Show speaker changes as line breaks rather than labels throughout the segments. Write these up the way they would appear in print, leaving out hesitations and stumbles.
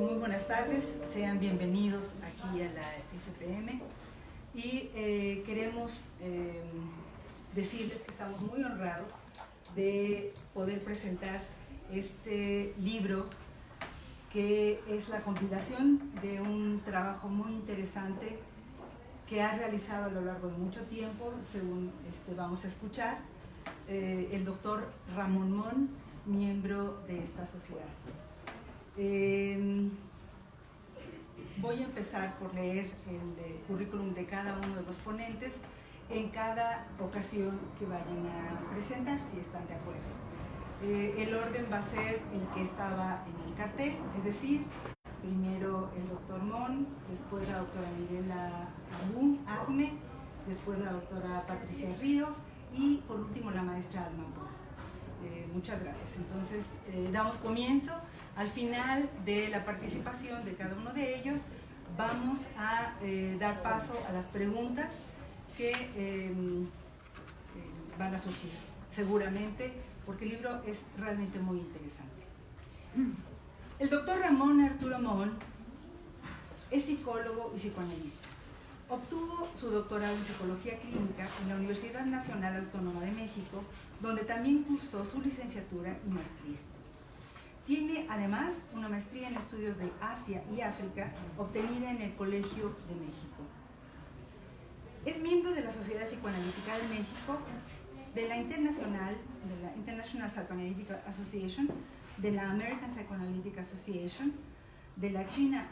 muy buenas tardes, sean bienvenidos aquí a la SPM y queremos decirles que estamos muy honrados de poder presentar este libro que es la compilación de un trabajo muy interesante que ha realizado a lo largo de mucho tiempo, según vamos a escuchar, el doctor Ramón Mon, miembro de esta sociedad. Voy a empezar por leer el currículum de cada uno de los ponentes en cada ocasión que vayan a presentar, si están de acuerdo. El orden va a ser el que estaba en el cartel, es decir, primero el doctor Mon, después la doctora Mirela Agme, después la doctora Patricia Ríos y por último la maestra Alma Pura. Muchas gracias. Entonces, damos comienzo. Al final de la participación de cada uno de ellos, vamos a dar paso a las preguntas que van a surgir, seguramente, porque el libro es realmente muy interesante. El doctor Ramón Arturo Mon es psicólogo y psicoanalista. Obtuvo su doctorado en Psicología Clínica en la Universidad Nacional Autónoma de México, donde también cursó su licenciatura y maestría. Tiene además una maestría en estudios de Asia y África, obtenida en el Colegio de México. Es miembro de la Sociedad Psicoanalítica de México, de la International Psychoanalytic Association, de la American Psychoanalytic Association, de la China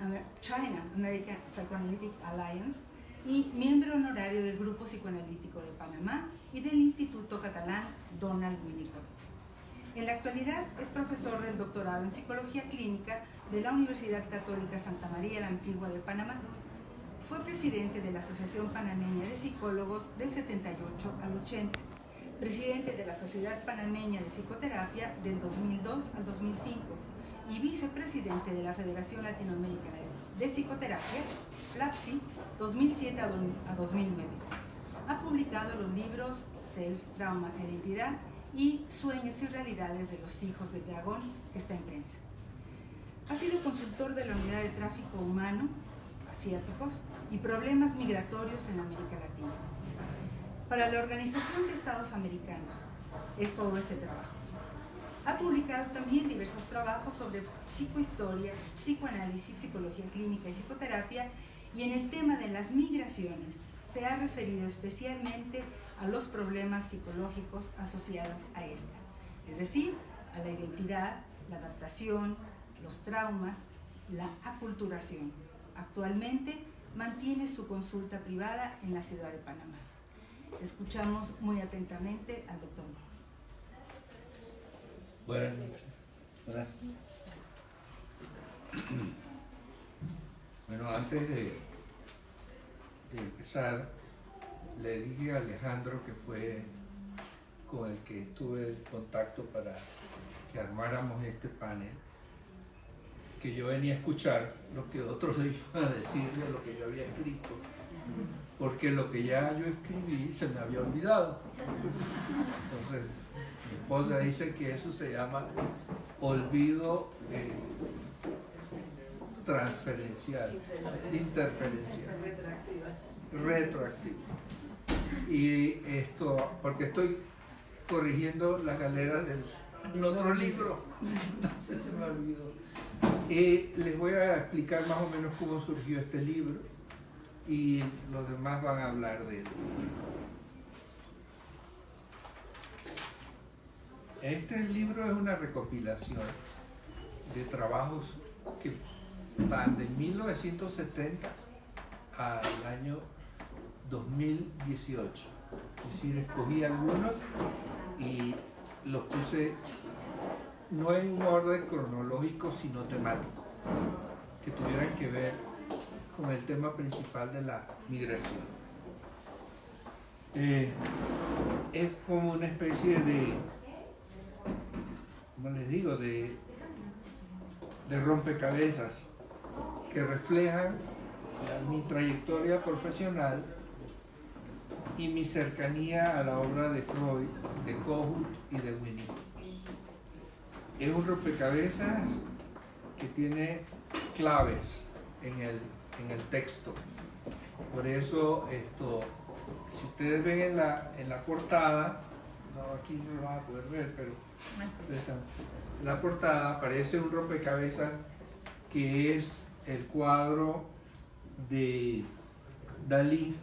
American Psychoanalytic Alliance y miembro honorario del Grupo Psicoanalítico de Panamá y del Instituto Catalán Donald Winnicott. En la actualidad es profesor del doctorado en Psicología Clínica de la Universidad Católica Santa María la Antigua de Panamá. Fue presidente de la Asociación Panameña de Psicólogos del 78 al 80, presidente de la Sociedad Panameña de Psicoterapia del 2002 al 2005 y vicepresidente de la Federación Latinoamericana de Psicoterapia, FLAPSI, 2007 a 2009. Ha publicado los libros Self, Trauma, Identidad y Sueños y Realidades de los Hijos del Dragón, que está en prensa. Ha sido consultor de la Unidad de Tráfico Humano, Asiáticos y Problemas Migratorios en América Latina. Para la Organización de Estados Americanos es todo este trabajo. Ha publicado también diversos trabajos sobre psicohistoria, psicoanálisis, psicología clínica y psicoterapia, y en el tema de las migraciones se ha referido especialmente a los problemas psicológicos asociados a esta, es decir, a la identidad, la adaptación, los traumas, la aculturación. Actualmente mantiene su consulta privada en la ciudad de Panamá. Escuchamos muy atentamente al doctor.
Buenas noches. Hola. Bueno, antes de empezar, le dije a Alejandro, que fue con el que tuve el contacto para que armáramos este panel, que yo venía a escuchar lo que otros iban a decir de lo que yo había escrito, porque lo que ya yo escribí se me había olvidado. Entonces, mi esposa dice que eso se llama olvido transferencial, interferencial, retroactivo. Y esto, porque estoy corrigiendo las galeras del otro libro, entonces se me olvidó. Y les voy a explicar más o menos cómo surgió este libro y los demás van a hablar de él. Este libro es una recopilación de trabajos que van de 1970 al año 2018. Es decir, escogí algunos y los puse no en un orden cronológico, sino temático, que tuvieran que ver con el tema principal de la migración. Es como una especie de, ¿cómo les digo?, de rompecabezas que reflejan mi trayectoria profesional y mi cercanía a la obra de Freud, de Kohut y de Winnicott. Es un rompecabezas que tiene claves en el texto. Por eso, si ustedes ven en la portada, no, aquí no lo van a poder ver, pero en la portada aparece un rompecabezas que es el cuadro de Dalí,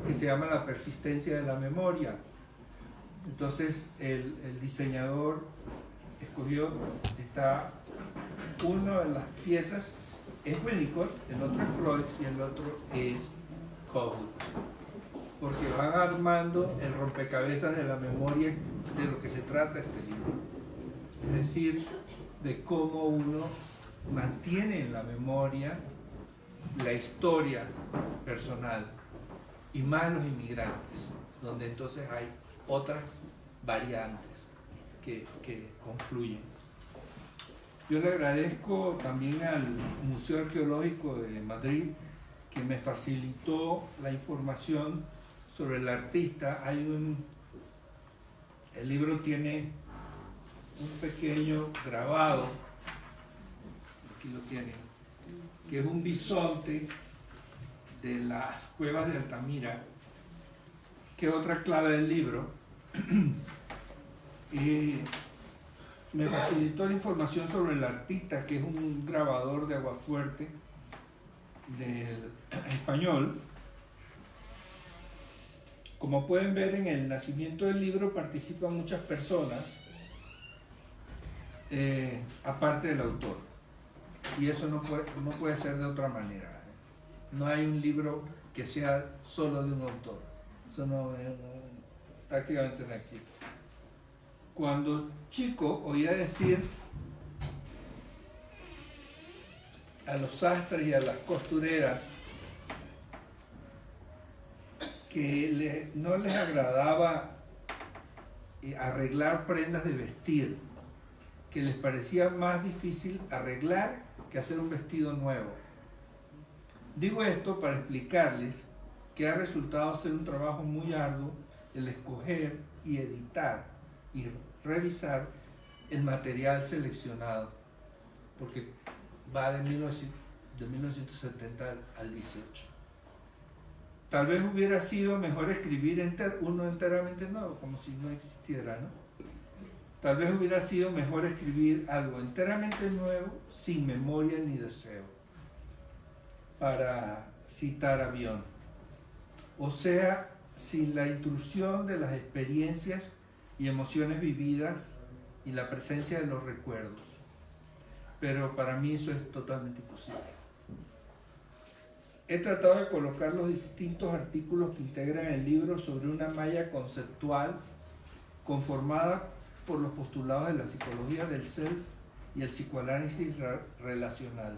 que se llama La persistencia de la memoria. Entonces el diseñador escogió, una de las piezas es Winnicott, el otro es Freud y el otro es Kohut, porque van armando el rompecabezas de la memoria de lo que se trata este libro, es decir, de cómo uno mantiene en la memoria la historia personal, y más los inmigrantes, donde entonces hay otras variantes que confluyen. Yo le agradezco también al Museo Arqueológico de Madrid que me facilitó la información sobre el artista. El libro tiene un pequeño grabado, aquí lo tienen, que es un bisonte de las cuevas de Altamira, que es otra clave del libro. Y me facilitó la información sobre el artista, que es un grabador de Aguafuerte del español. Como pueden ver, en el nacimiento del libro participan muchas personas, aparte del autor, y eso no puede ser de otra manera. No hay un libro que sea solo de un autor, eso prácticamente no existe. Cuando chico oía decir a los sastres y a las costureras que no les agradaba arreglar prendas de vestir, que les parecía más difícil arreglar que hacer un vestido nuevo. Digo esto para explicarles que ha resultado ser un trabajo muy arduo el escoger y editar y revisar el material seleccionado, porque va de 1970 al 18. Tal vez hubiera sido mejor escribir uno enteramente nuevo, como si no existiera, ¿no? Tal vez hubiera sido mejor escribir algo enteramente nuevo, sin memoria ni deseo, para citar a Bion. O sea, sin la intrusión de las experiencias y emociones vividas y la presencia de los recuerdos. Pero para mí eso es totalmente imposible. He tratado de colocar los distintos artículos que integran el libro sobre una malla conceptual conformada por los postulados de la psicología del self y el psicoanálisis relacional.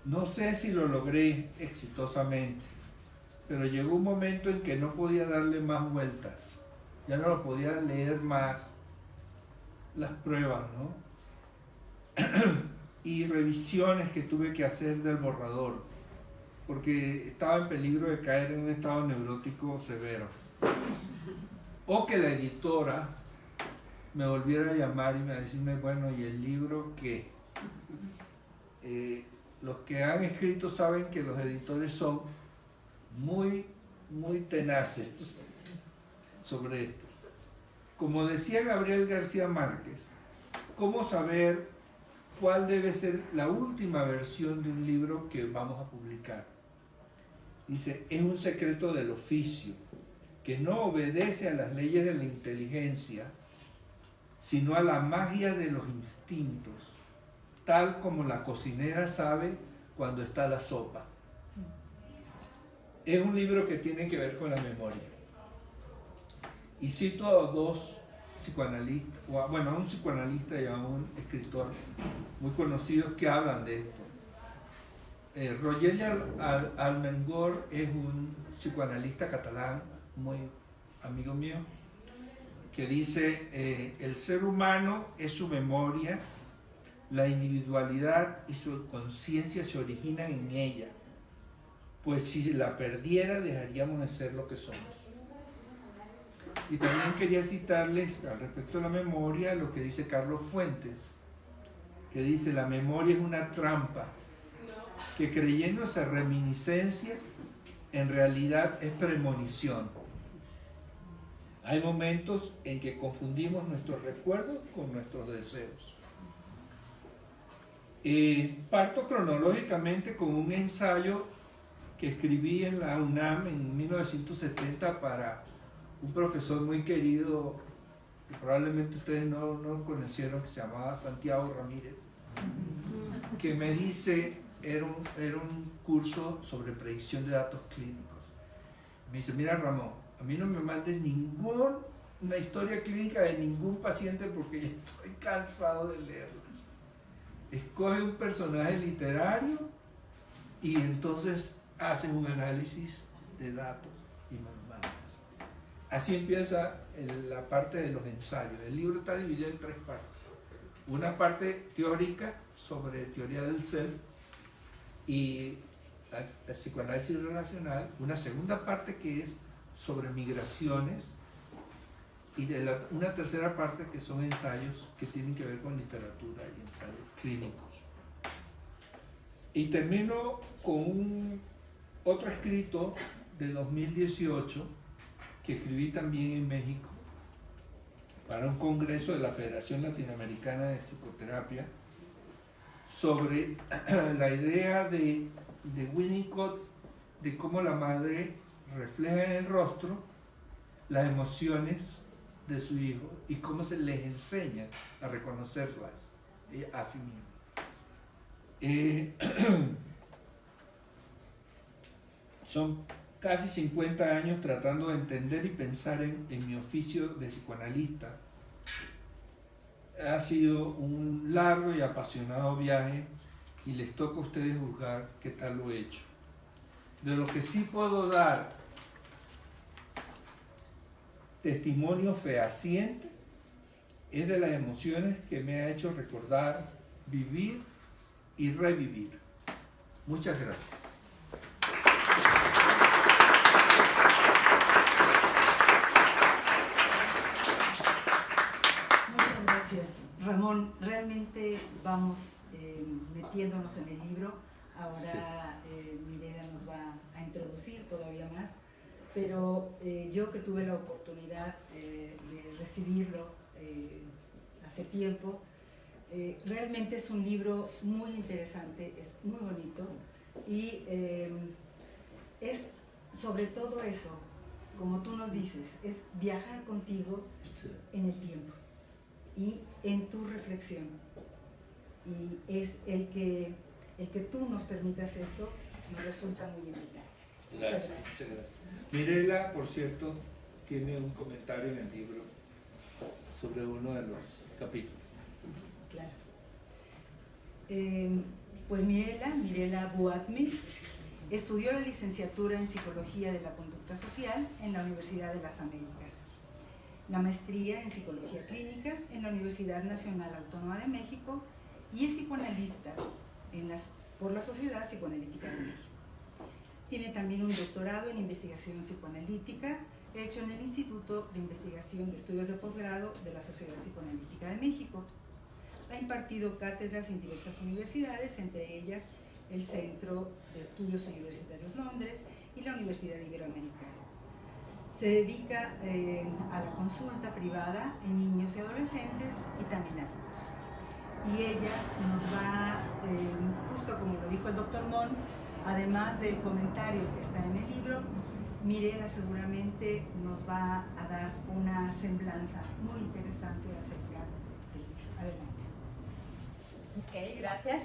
No sé si lo logré exitosamente, pero llegó un momento en que no podía darle más vueltas. Ya no lo podía leer más las pruebas, ¿no? Y revisiones que tuve que hacer del borrador, porque estaba en peligro de caer en un estado neurótico severo. O que la editora me volviera a llamar y me decirme, bueno, ¿y el libro qué? Los que han escrito saben que los editores son muy, muy tenaces sobre esto. Como decía Gabriel García Márquez, ¿cómo saber cuál debe ser la última versión de un libro que vamos a publicar? Dice, es un secreto del oficio, que no obedece a las leyes de la inteligencia, sino a la magia de los instintos, tal como la cocinera sabe cuando está la sopa. Es un libro que tiene que ver con la memoria. Y cito a dos psicoanalistas, bueno, a un psicoanalista y a un escritor muy conocidos que hablan de esto. Roger Armengol es un psicoanalista catalán, muy amigo mío, que dice, el ser humano es su memoria, la individualidad y su conciencia se originan en ella, pues si la perdiera dejaríamos de ser lo que somos. Y también quería citarles al respecto de la memoria lo que dice Carlos Fuentes, que dice: la memoria es una trampa, que creyéndose reminiscencia, en realidad es premonición. Hay momentos en que confundimos nuestros recuerdos con nuestros deseos. Parto cronológicamente con un ensayo que escribí en la UNAM en 1970 para un profesor muy querido, que probablemente ustedes no conocieron, que se llamaba Santiago Ramírez, que me dice, era un curso sobre predicción de datos clínicos. Me dice: mira, Ramón, a mí no me mandes ninguna historia clínica de ningún paciente porque ya estoy cansado de leerlas. Escoge un personaje literario y entonces haces un análisis de datos y me lo mandas. Así empieza la parte de los ensayos. El libro está dividido en 3 partes. Una parte teórica sobre teoría del self y la psicoanálisis relacional. Una segunda parte que es sobre migraciones y una tercera parte que son ensayos que tienen que ver con literatura y ensayos clínicos. Y termino con otro escrito de 2018 que escribí también en México para un congreso de la Federación Latinoamericana de Psicoterapia sobre la idea de Winnicott de cómo la madre refleja en el rostro las emociones de su hijo y cómo se les enseña a reconocerlas a sí mismo. Son casi 50 años tratando de entender y pensar en mi oficio de psicoanalista. Ha sido un largo y apasionado viaje y les toca a ustedes juzgar qué tal lo he hecho. De lo que sí puedo dar testimonio fehaciente es de las emociones que me ha hecho recordar, vivir y revivir. Muchas gracias.
Muchas gracias, Ramón. Realmente vamos metiéndonos en el libro. Ahora Mirela nos va a introducir todavía más. Pero yo que tuve la oportunidad de recibirlo hace tiempo, realmente es un libro muy interesante, es muy bonito y es sobre todo eso, como tú nos dices, es viajar contigo en el tiempo y en tu reflexión. Y es el que tú nos permitas esto nos resulta muy importante.
Gracias, muchas gracias. Mirela, por cierto, tiene un comentario en el libro sobre uno de los capítulos.
Claro. Pues Mirela Buatmi estudió la licenciatura en Psicología de la Conducta Social en la Universidad de las Américas, la maestría en Psicología Clínica en la Universidad Nacional Autónoma de México y es psicoanalista por la Sociedad Psicoanalítica de México. Tiene también un doctorado en investigación psicoanalítica hecho en el Instituto de Investigación de Estudios de Posgrado de la Sociedad Psicoanalítica de México. Ha impartido cátedras en diversas universidades, entre ellas el Centro de Estudios Universitarios Londres y la Universidad Iberoamericana. Se dedica a la consulta privada en niños y adolescentes y también adultos. Y ella nos va, justo como lo dijo el doctor Mon, además del comentario que está en el libro, Mirela seguramente nos va a dar una semblanza muy interesante acerca del libro. Adelante.
Ok, gracias.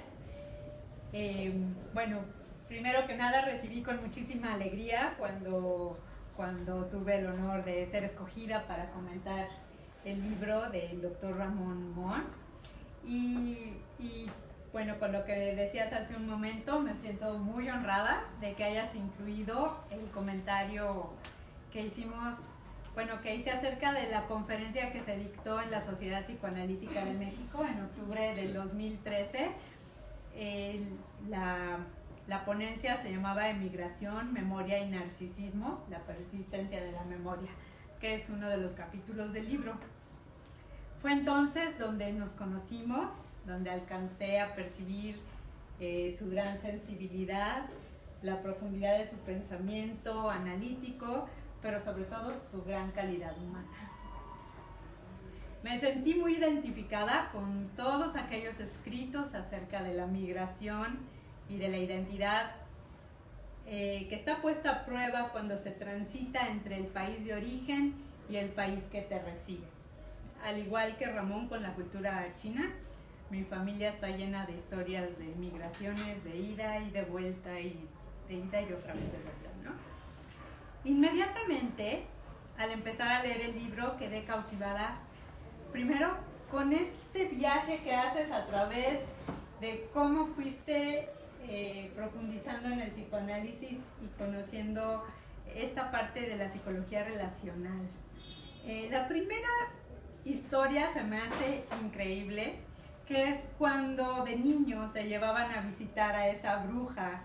Bueno, primero que nada recibí con muchísima alegría cuando tuve el honor de ser escogida para comentar el libro del doctor Ramón Mon. Y bueno, con lo que decías hace un momento, me siento muy honrada de que hayas incluido el comentario que hicimos, bueno, que hice acerca de la conferencia que se dictó en la Sociedad Psicoanalítica de México en octubre del 2013. La ponencia se llamaba Emigración, Memoria y Narcisismo, la persistencia de la memoria, que es uno de los capítulos del libro. Fue entonces donde nos conocimos, donde alcancé a percibir su gran sensibilidad, la profundidad de su pensamiento analítico, pero sobre todo su gran calidad humana. Me sentí muy identificada con todos aquellos escritos acerca de la migración y de la identidad que está puesta a prueba cuando se transita entre el país de origen y el país que te recibe. Al igual que Ramón con la cultura china, mi familia está llena de historias de migraciones, de ida y de vuelta, y de ida y otra vez de vuelta, ¿no? Inmediatamente, al empezar a leer el libro, quedé cautivada, primero, con este viaje que haces a través de cómo fuiste profundizando en el psicoanálisis y conociendo esta parte de la psicología relacional. La primera historia se me hace increíble, que es cuando de niño te llevaban a visitar a esa bruja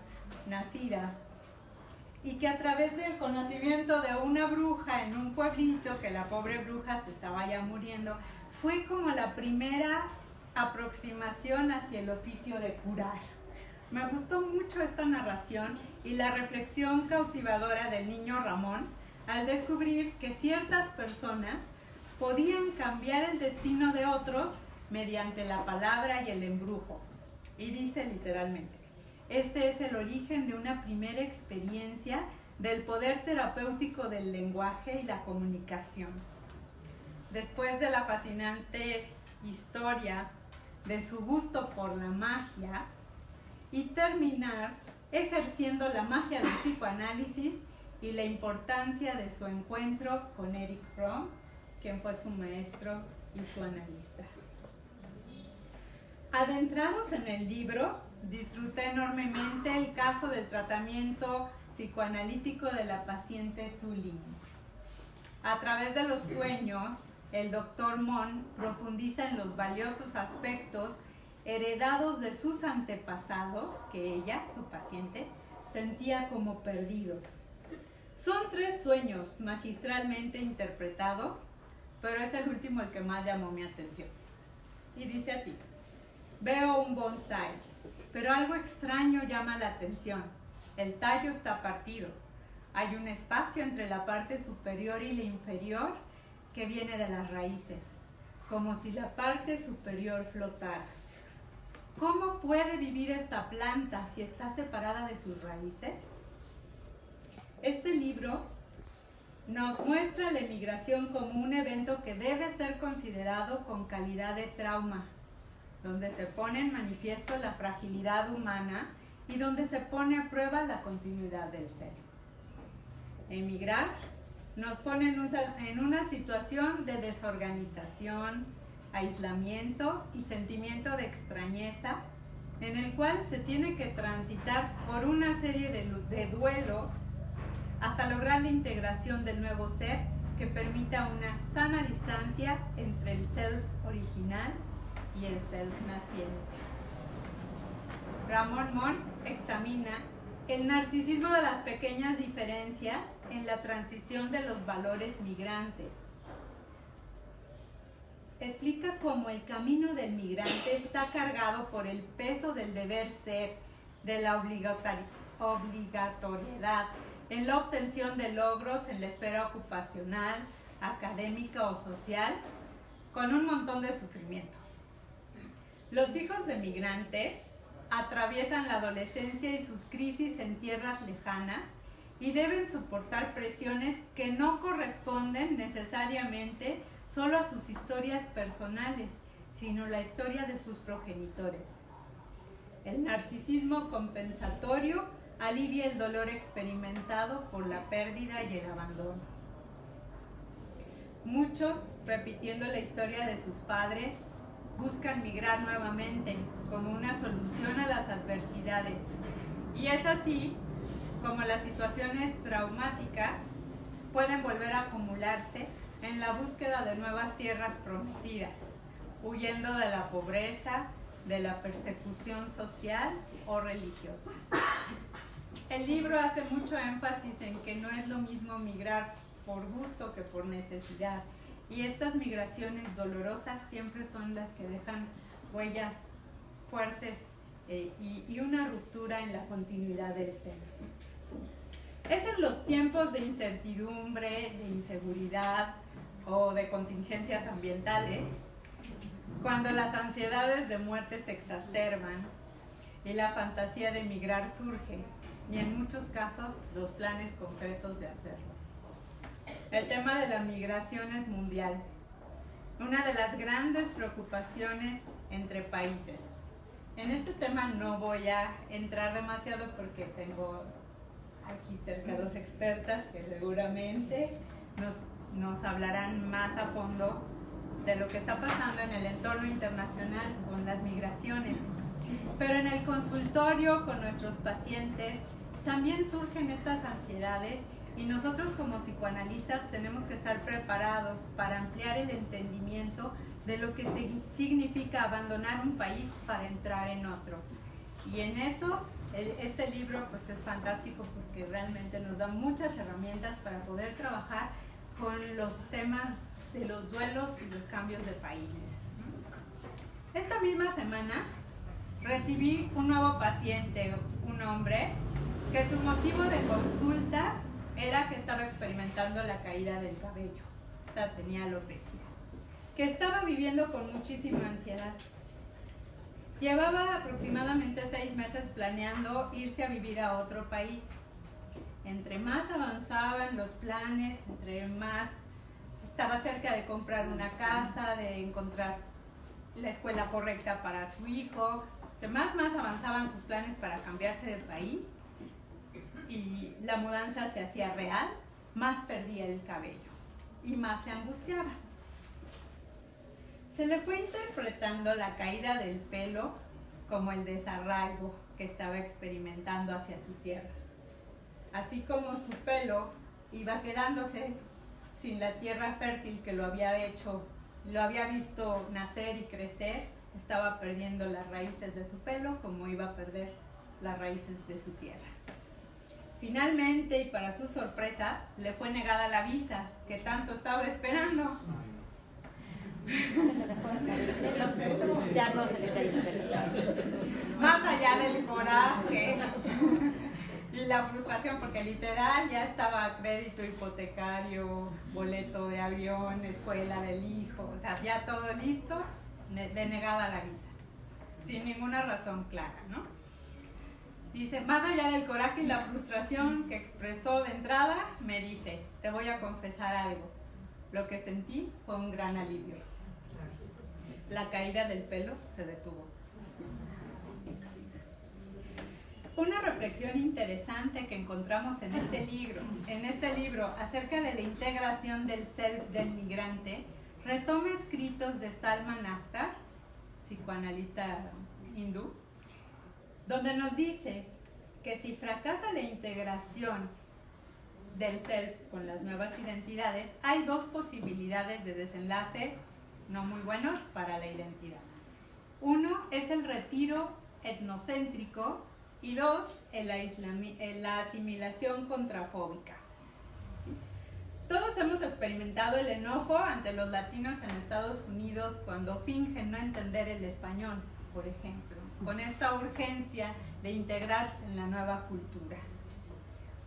nacida y que a través del conocimiento de una bruja en un pueblito, que la pobre bruja se estaba ya muriendo, fue como la primera aproximación hacia el oficio de curar. Me gustó mucho esta narración y la reflexión cautivadora del niño Ramón al descubrir que ciertas personas podían cambiar el destino de otros mediante la palabra y el embrujo. Y dice literalmente: este es el origen de una primera experiencia del poder terapéutico del lenguaje y la comunicación. Después de la fascinante historia de su gusto por la magia y terminar ejerciendo la magia del psicoanálisis y la importancia de su encuentro con Erich Fromm, quien fue su maestro y su analista. Adentrados en el libro, disfruté enormemente el caso del tratamiento psicoanalítico de la paciente Zulin. A través de los sueños, el Dr. Mon profundiza en los valiosos aspectos heredados de sus antepasados que ella, su paciente, sentía como perdidos. Son 3 sueños magistralmente interpretados, pero es el último el que más llamó mi atención. Y dice así: veo un bonsái, pero algo extraño llama la atención. El tallo está partido. Hay un espacio entre la parte superior y la inferior que viene de las raíces, como si la parte superior flotara. ¿Cómo puede vivir esta planta si está separada de sus raíces? Este libro nos muestra la emigración como un evento que debe ser considerado con calidad de trauma, donde se pone en manifiesto la fragilidad humana y donde se pone a prueba la continuidad del ser. Emigrar nos pone en una situación de desorganización, aislamiento y sentimiento de extrañeza, en el cual se tiene que transitar por una serie de duelos hasta lograr la integración del nuevo ser que permita una sana distancia entre el self original y el self naciente. Ramón Mon examina el narcisismo de las pequeñas diferencias en la transición de los valores migrantes. Explica cómo el camino del migrante está cargado por el peso del deber ser, de la obligatoriedad, en la obtención de logros en la esfera ocupacional, académica o social, con un montón de sufrimiento. Los hijos de migrantes atraviesan la adolescencia y sus crisis en tierras lejanas y deben soportar presiones que no corresponden necesariamente solo a sus historias personales, sino la historia de sus progenitores. El narcisismo compensatorio alivia el dolor experimentado por la pérdida y el abandono. Muchos, repitiendo la historia de sus padres, buscan migrar nuevamente como una solución a las adversidades. Y es así como las situaciones traumáticas pueden volver a acumularse en la búsqueda de nuevas tierras prometidas, huyendo de la pobreza, de la persecución social o religiosa. El libro hace mucho énfasis en que no es lo mismo migrar por gusto que por necesidad, y estas migraciones dolorosas siempre son las que dejan huellas fuertes y una ruptura en la continuidad del ser. Es en los tiempos de incertidumbre, de inseguridad o de contingencias ambientales cuando las ansiedades de muerte se exacerban y la fantasía de emigrar surge, y en muchos casos los planes concretos de hacerlo. El tema de la migración es mundial, una de las grandes preocupaciones entre países. En este tema no voy a entrar demasiado porque tengo aquí cerca dos expertas que seguramente nos hablarán más a fondo de lo que está pasando en el entorno internacional con las migraciones. Pero en el consultorio con nuestros pacientes también surgen estas ansiedades y nosotros como psicoanalistas tenemos que estar preparados para ampliar el entendimiento de lo que significa abandonar un país para entrar en otro. Y en eso este libro pues es fantástico porque realmente nos da muchas herramientas para poder trabajar con los temas de los duelos y los cambios de países. Esta misma semana recibí un nuevo paciente, un hombre, que su motivo de consulta era que estaba experimentando la caída del cabello, tenía alopecia, que estaba viviendo con muchísima ansiedad. Llevaba aproximadamente 6 meses planeando irse a vivir a otro país. Entre más avanzaban los planes, entre más estaba cerca de comprar una casa, de encontrar la escuela correcta para su hijo, entre más avanzaban sus planes para cambiarse de país y la mudanza se hacía real, más perdía el cabello y más se angustiaba. Se le fue interpretando la caída del pelo como el desarraigo que estaba experimentando hacia su tierra. Así como su pelo iba quedándose sin la tierra fértil que lo había visto nacer y crecer, estaba perdiendo las raíces de su pelo como iba a perder las raíces de su tierra. Finalmente, y para su sorpresa, le fue negada la visa que tanto estaba esperando.
Ya no se le cae el pelo.
Más allá del coraje y la frustración, porque literal ya estaba crédito hipotecario, boleto de avión, escuela del hijo, o sea, ya todo listo, denegada la visa, sin ninguna razón clara, ¿no? Dice, más allá del coraje y la frustración que expresó de entrada, me dice, te voy a confesar algo. Lo que sentí fue un gran alivio. La caída del pelo se detuvo. Una reflexión interesante que encontramos en este libro acerca de la integración del self del migrante, retoma escritos de Salman Akhtar, psicoanalista hindú, donde nos dice que si fracasa la integración del self con las nuevas identidades, hay 2 posibilidades de desenlace no muy buenos para la identidad. 1 es el retiro etnocéntrico y 2, la asimilación contrafóbica. Todos hemos experimentado el enojo ante los latinos en Estados Unidos cuando fingen no entender el español, por ejemplo, con esta urgencia de integrarse en la nueva cultura.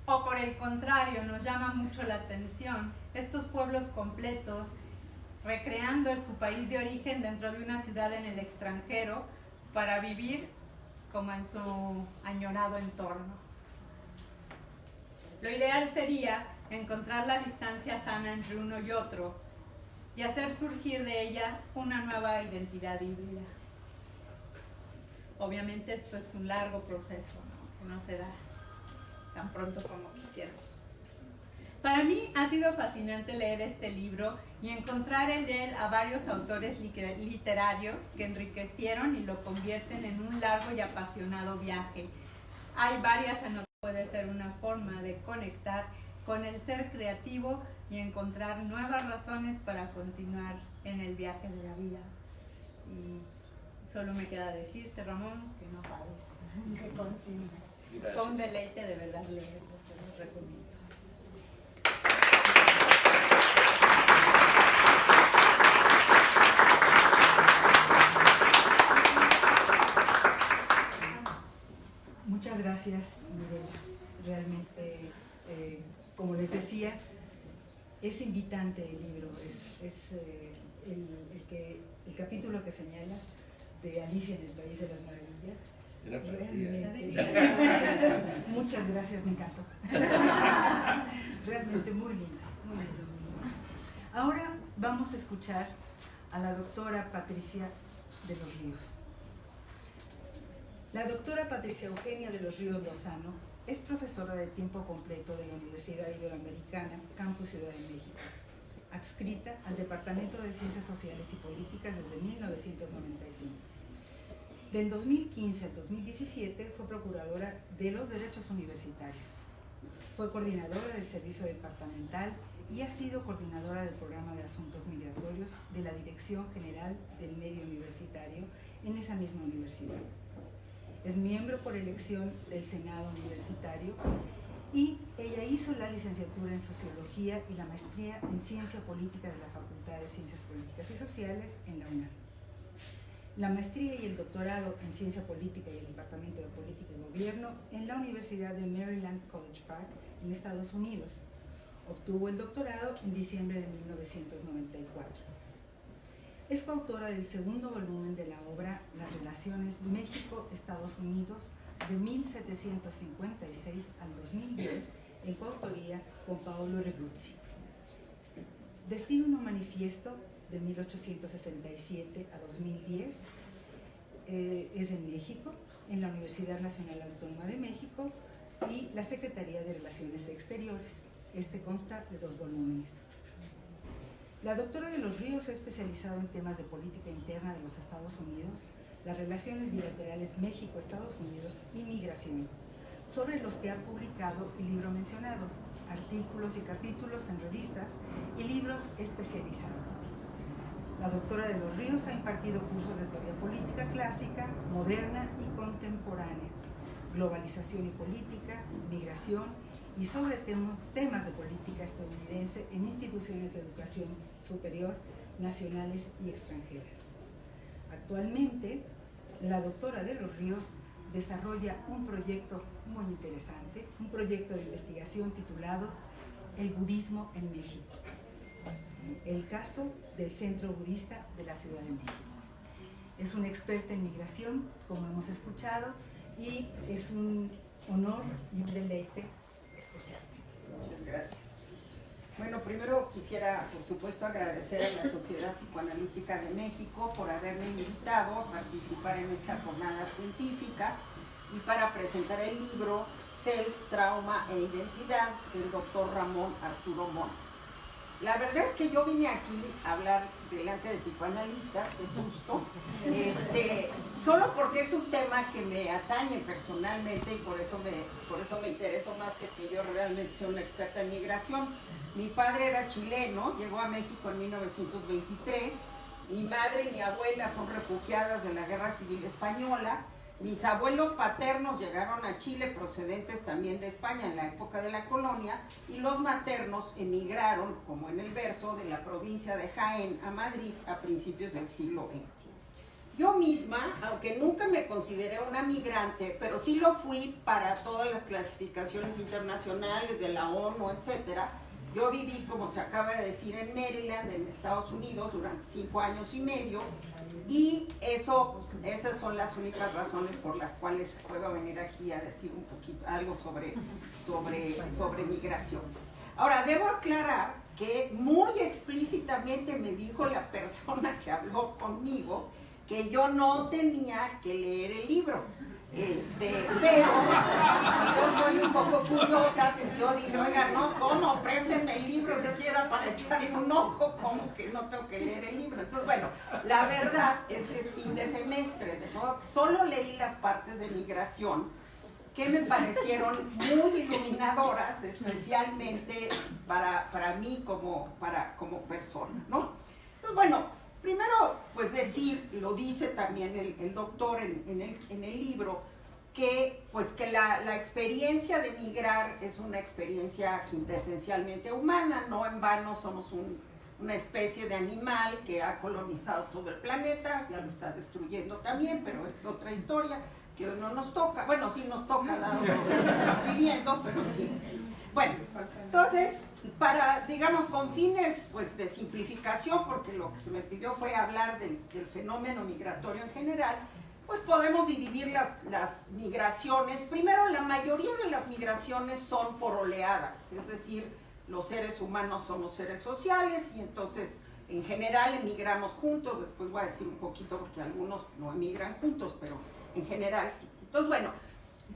O por el contrario, nos llama mucho la atención estos pueblos completos recreando su país de origen dentro de una ciudad en el extranjero para vivir como en su añorado entorno. Lo ideal sería encontrar la distancia sana entre uno y otro y hacer surgir de ella una nueva identidad híbrida. Obviamente esto es un largo proceso, ¿no? Que no se da tan pronto como quisiéramos. Para mí ha sido fascinante leer este libro y encontrar en él a varios autores literarios que enriquecieron y lo convierten en un largo y apasionado viaje. Hay varias anotaciones, puede ser una forma de conectar con el ser creativo y encontrar nuevas razones para continuar en el viaje de la vida. Y solo me queda decirte, Ramón, que no pares, que continúes. Fue un deleite de verdad leerlo, se los recomiendo.
gracias, Mirela. Realmente, como les decía, es invitante el libro, el capítulo que señala de Alicia en el País de las Maravillas. Realmente, muchas gracias, me encantó. Realmente muy lindo, muy lindo, muy lindo. Ahora vamos a escuchar a la doctora Patricia de los Ríos. La doctora Patricia Eugenia de los Ríos Lozano es profesora de tiempo completo de la Universidad Iberoamericana, Campus Ciudad de México, adscrita al Departamento de Ciencias Sociales y Políticas desde 1995. Del 2015 al 2017 fue procuradora de los derechos universitarios. Fue coordinadora del servicio departamental y ha sido coordinadora del programa de asuntos migratorios de la Dirección General del Medio Universitario en esa misma universidad. Es miembro por elección del Senado Universitario y ella hizo la licenciatura en Sociología y la maestría en Ciencia Política de la Facultad de Ciencias Políticas y Sociales en la UNAM. La maestría y el doctorado en Ciencia Política y el Departamento de Política y Gobierno en la Universidad de Maryland College Park en Estados Unidos. Obtuvo el doctorado en diciembre de 1994. Es coautora del segundo volumen de la obra Las relaciones México-Estados Unidos de 1756 al 2010 en coautoría con Paolo Rebruzzi. Destino no manifiesto de 1867 a 2010 es en México, en la Universidad Nacional Autónoma de México y la Secretaría de Relaciones Exteriores. Este consta de 2 volúmenes. La doctora de los Ríos se ha especializado en temas de política interna de los Estados Unidos, las relaciones bilaterales México-Estados Unidos y migración, sobre los que ha publicado el libro mencionado, artículos y capítulos en revistas y libros especializados. La doctora de los Ríos ha impartido cursos de teoría política clásica, moderna y contemporánea, globalización y política, migración y sobre temas de política estadounidense en instituciones de educación superior, nacionales y extranjeras. Actualmente, la doctora de los Ríos desarrolla un proyecto muy interesante, un proyecto de investigación titulado El budismo en México, el caso del Centro Budista de la Ciudad de México. Es una experta en migración, como hemos escuchado, y es un honor y un deleite escucharte.
Muchas gracias. Bueno, primero quisiera, por supuesto, agradecer a la Sociedad Psicoanalítica de México por haberme invitado a participar en esta jornada científica y para presentar el libro Self, Trauma e Identidad del doctor Ramón Arturo Mon. La verdad es que yo vine aquí a hablar delante de psicoanalistas, de susto, solo porque es un tema que me atañe personalmente y por eso me interesó más que yo realmente sea una experta en migración. Mi padre era chileno, llegó a México en 1923, mi madre y mi abuela son refugiadas de la Guerra Civil Española. Mis abuelos paternos llegaron a Chile procedentes también de España en la época de la colonia y los maternos emigraron, como en el verso, de la provincia de Jaén a Madrid a principios del siglo XX. Yo misma, aunque nunca me consideré una migrante, pero sí lo fui para todas las clasificaciones internacionales de la ONU, etcétera. Yo viví, como se acaba de decir, en Maryland, en Estados Unidos, durante 5 años y medio, y esas son las únicas razones por las cuales puedo venir aquí a decir un poquito algo sobre migración. Ahora, debo aclarar que muy explícitamente me dijo la persona que habló conmigo que yo no tenía que leer el libro. Pero yo soy un poco curiosa, pues yo dije, oiga, no, ¿cómo? Préstenme el libro siquiera para echarle un ojo, ¿cómo que no tengo que leer el libro? Entonces, bueno, la verdad es que es fin de semestre, de modo que solo leí las partes de migración que me parecieron muy iluminadoras, especialmente para mí como persona, ¿no? Entonces, bueno, primero, pues decir, lo dice también el doctor en el libro, que la experiencia de migrar es una experiencia quintesencialmente humana, no en vano somos una especie de animal que ha colonizado todo el planeta, ya lo está destruyendo también, pero es otra historia, que hoy no nos toca, bueno, sí nos toca, dado lo que estamos viviendo, pero en fin. Bueno, entonces, para, digamos, con fines pues, de simplificación, porque lo que se me pidió fue hablar del fenómeno migratorio en general, pues podemos dividir las migraciones. Primero, la mayoría de las migraciones son por oleadas, es decir, los seres humanos somos seres sociales y entonces en general emigramos juntos. Después voy a decir un poquito porque algunos no emigran juntos, pero en general sí. Entonces, bueno,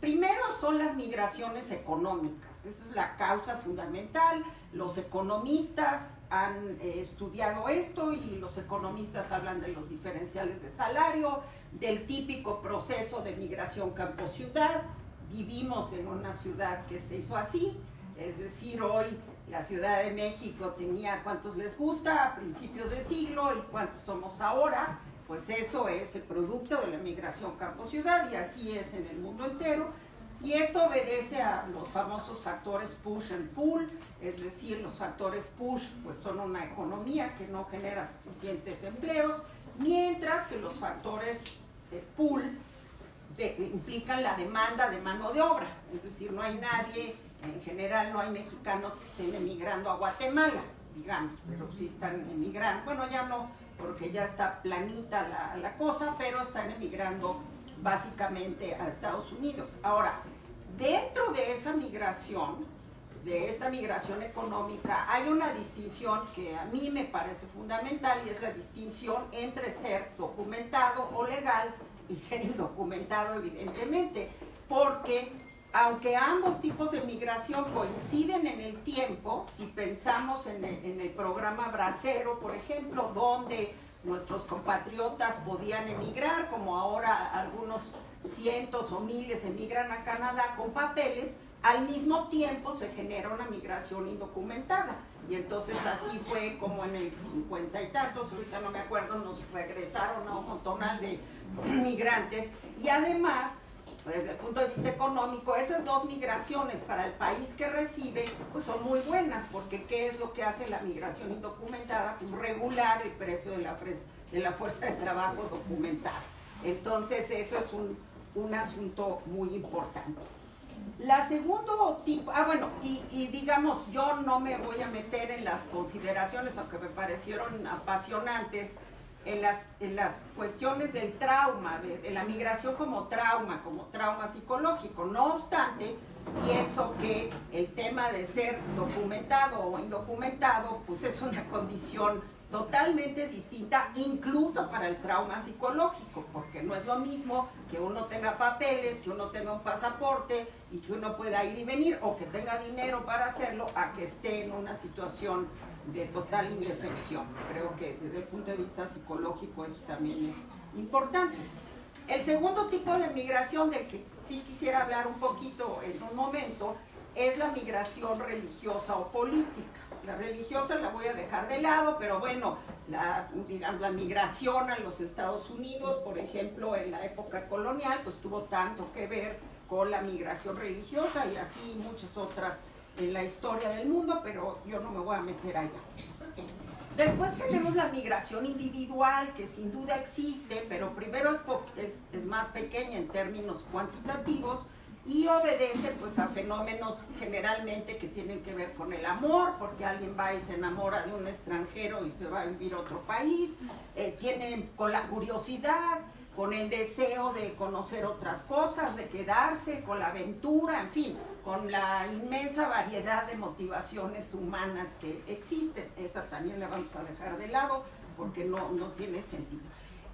primero son las migraciones económicas, esa es la causa fundamental. Los economistas han estudiado esto y los economistas hablan de los diferenciales de salario, del típico proceso de migración campo-ciudad. Vivimos en una ciudad que se hizo así, es decir, hoy la Ciudad de México tenía cuántos les gusta a principios de siglo y cuántos somos ahora. Pues eso es el producto de la migración campo-ciudad y así es en el mundo entero. Y esto obedece a los famosos factores push and pull, es decir, los factores push pues son una economía que no genera suficientes empleos, mientras que los factores pull implican la demanda de mano de obra, es decir, no hay nadie, en general no hay mexicanos que estén emigrando a Guatemala, digamos, pero sí están emigrando, bueno ya no, porque ya está planita la cosa, pero están emigrando básicamente a Estados Unidos. Ahora, dentro de esa migración, de esta migración económica, hay una distinción que a mí me parece fundamental y es la distinción entre ser documentado o legal y ser indocumentado, evidentemente, porque aunque ambos tipos de migración coinciden en el tiempo, si pensamos en el programa Bracero, por ejemplo, donde nuestros compatriotas podían emigrar, como ahora algunos cientos o miles emigran a Canadá con papeles, al mismo tiempo se genera una migración indocumentada. Y entonces así fue como en el 50 y tantos, ahorita no me acuerdo, nos regresaron a un montonal de migrantes. Y además, desde el punto de vista económico, esas dos migraciones para el país que recibe, pues son muy buenas, porque ¿qué es lo que hace la migración indocumentada? Pues regular el precio de la fuerza de trabajo documentada. Entonces eso es un asunto muy importante. La segundo tipo, bueno, y digamos, yo no me voy a meter en las consideraciones, aunque me parecieron apasionantes, en las cuestiones del trauma, de la migración como trauma psicológico. No obstante, pienso que el tema de ser documentado o indocumentado, pues es una condición totalmente distinta, incluso para el trauma psicológico, porque no es lo mismo que uno tenga papeles, que uno tenga un pasaporte y que uno pueda ir y venir, o que tenga dinero para hacerlo, a que esté en una situación de total indefensión. Creo que desde el punto de vista psicológico eso también es importante. El segundo tipo de migración del que sí quisiera hablar un poquito en un momento es la migración religiosa o política. La religiosa la voy a dejar de lado, pero bueno, digamos, la migración a los Estados Unidos, por ejemplo, en la época colonial, pues tuvo tanto que ver con la migración religiosa y así muchas otras en la historia del mundo, pero yo no me voy a meter allá. Después tenemos la migración individual, que sin duda existe, pero primero es más pequeña en términos cuantitativos y obedece pues a fenómenos generalmente que tienen que ver con el amor, porque alguien va y se enamora de un extranjero y se va a vivir a otro país, tienen con la curiosidad, con el deseo de conocer otras cosas, de quedarse, con la aventura, en fin, con la inmensa variedad de motivaciones humanas que existen. Esa también la vamos a dejar de lado porque no tiene sentido.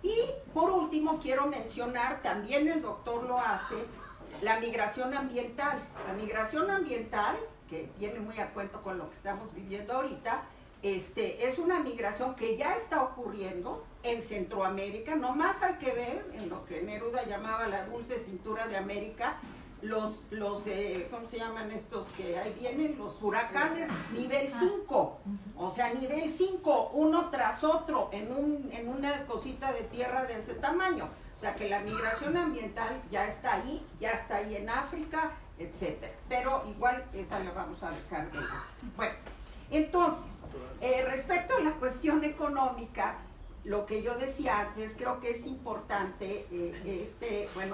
Y por último quiero mencionar, también el doctor lo hace, la migración ambiental. La migración ambiental, que viene muy a cuento con lo que estamos viviendo ahorita, es una migración que ya está ocurriendo en Centroamérica. Nomás hay que ver en lo que Neruda llamaba la dulce cintura de América, los ¿cómo se llaman estos que ahí vienen? Los huracanes nivel 5, o sea, nivel 5, uno tras otro, en una cosita de tierra de ese tamaño. O sea que la migración ambiental ya está ahí en África, etc. Pero igual esa la vamos a dejar de lado. Bueno, entonces, respecto a la cuestión económica, lo que yo decía antes, creo que es importante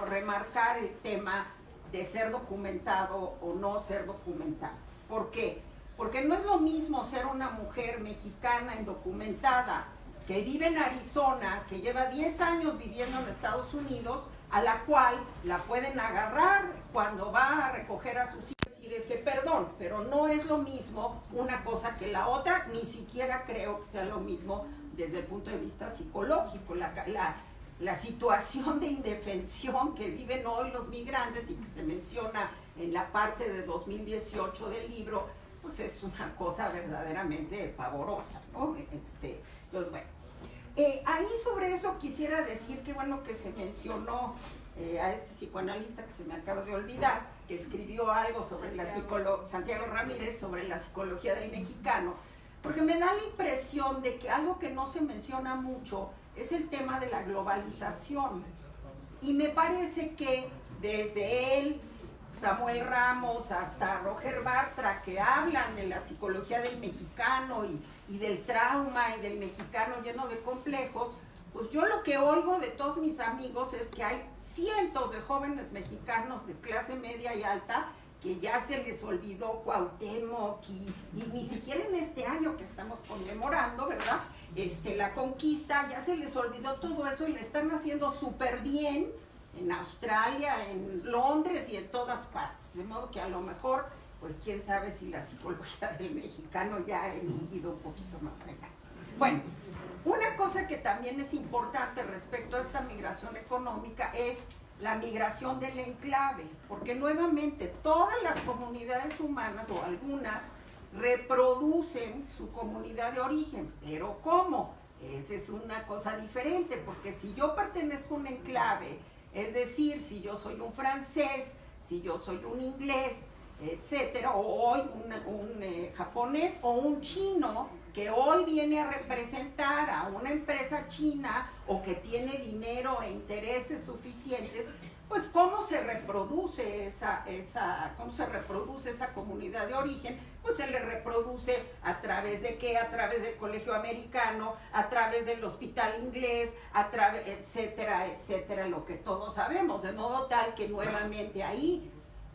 remarcar el tema de ser documentado o no ser documentado. ¿Por qué? Porque no es lo mismo ser una mujer mexicana indocumentada que vive en Arizona, que lleva 10 años viviendo en Estados Unidos, a la cual la pueden agarrar cuando va a recoger a sus hijos y decir, es que perdón, pero no es lo mismo una cosa que la otra, ni siquiera creo que sea lo mismo desde el punto de vista psicológico. La situación de indefensión que viven hoy los migrantes y que se menciona en la parte de 2018 del libro, pues es una cosa verdaderamente pavorosa, ¿no? Entonces, bueno, ahí sobre eso quisiera decir que bueno que se mencionó a este psicoanalista que se me acaba de olvidar, que escribió algo sobre Santiago Ramírez, sobre la psicología del mexicano, porque me da la impresión de que algo que no se menciona mucho es el tema de la globalización. Y me parece que desde él, Samuel Ramos, hasta Roger Bartra, que hablan de la psicología del mexicano y del trauma y del mexicano lleno de complejos, pues yo lo que oigo de todos mis amigos es que hay cientos de jóvenes mexicanos de clase media y alta que ya se les olvidó Cuauhtémoc y ni siquiera en este año que estamos conmemorando, ¿verdad? La conquista, ya se les olvidó todo eso y le están haciendo súper bien en Australia, en Londres y en todas partes. De modo que a lo mejor, pues quién sabe si la psicología del mexicano ya ha ido un poquito más allá. Bueno, una cosa que también es importante respecto a esta migración económica es la migración del enclave, porque nuevamente todas las comunidades humanas, o algunas, reproducen su comunidad de origen. ¿Pero cómo? Esa es una cosa diferente, porque si yo pertenezco a un enclave, es decir, si yo soy un francés, si yo soy un inglés, etcétera, o hoy un japonés o un chino que hoy viene a representar a una empresa china o que tiene dinero e intereses suficientes, pues cómo se reproduce esa comunidad de origen, pues se le reproduce a través de qué, a través del colegio americano, a través del hospital inglés, etcétera, etcétera, lo que todos sabemos, de modo tal que nuevamente ahí.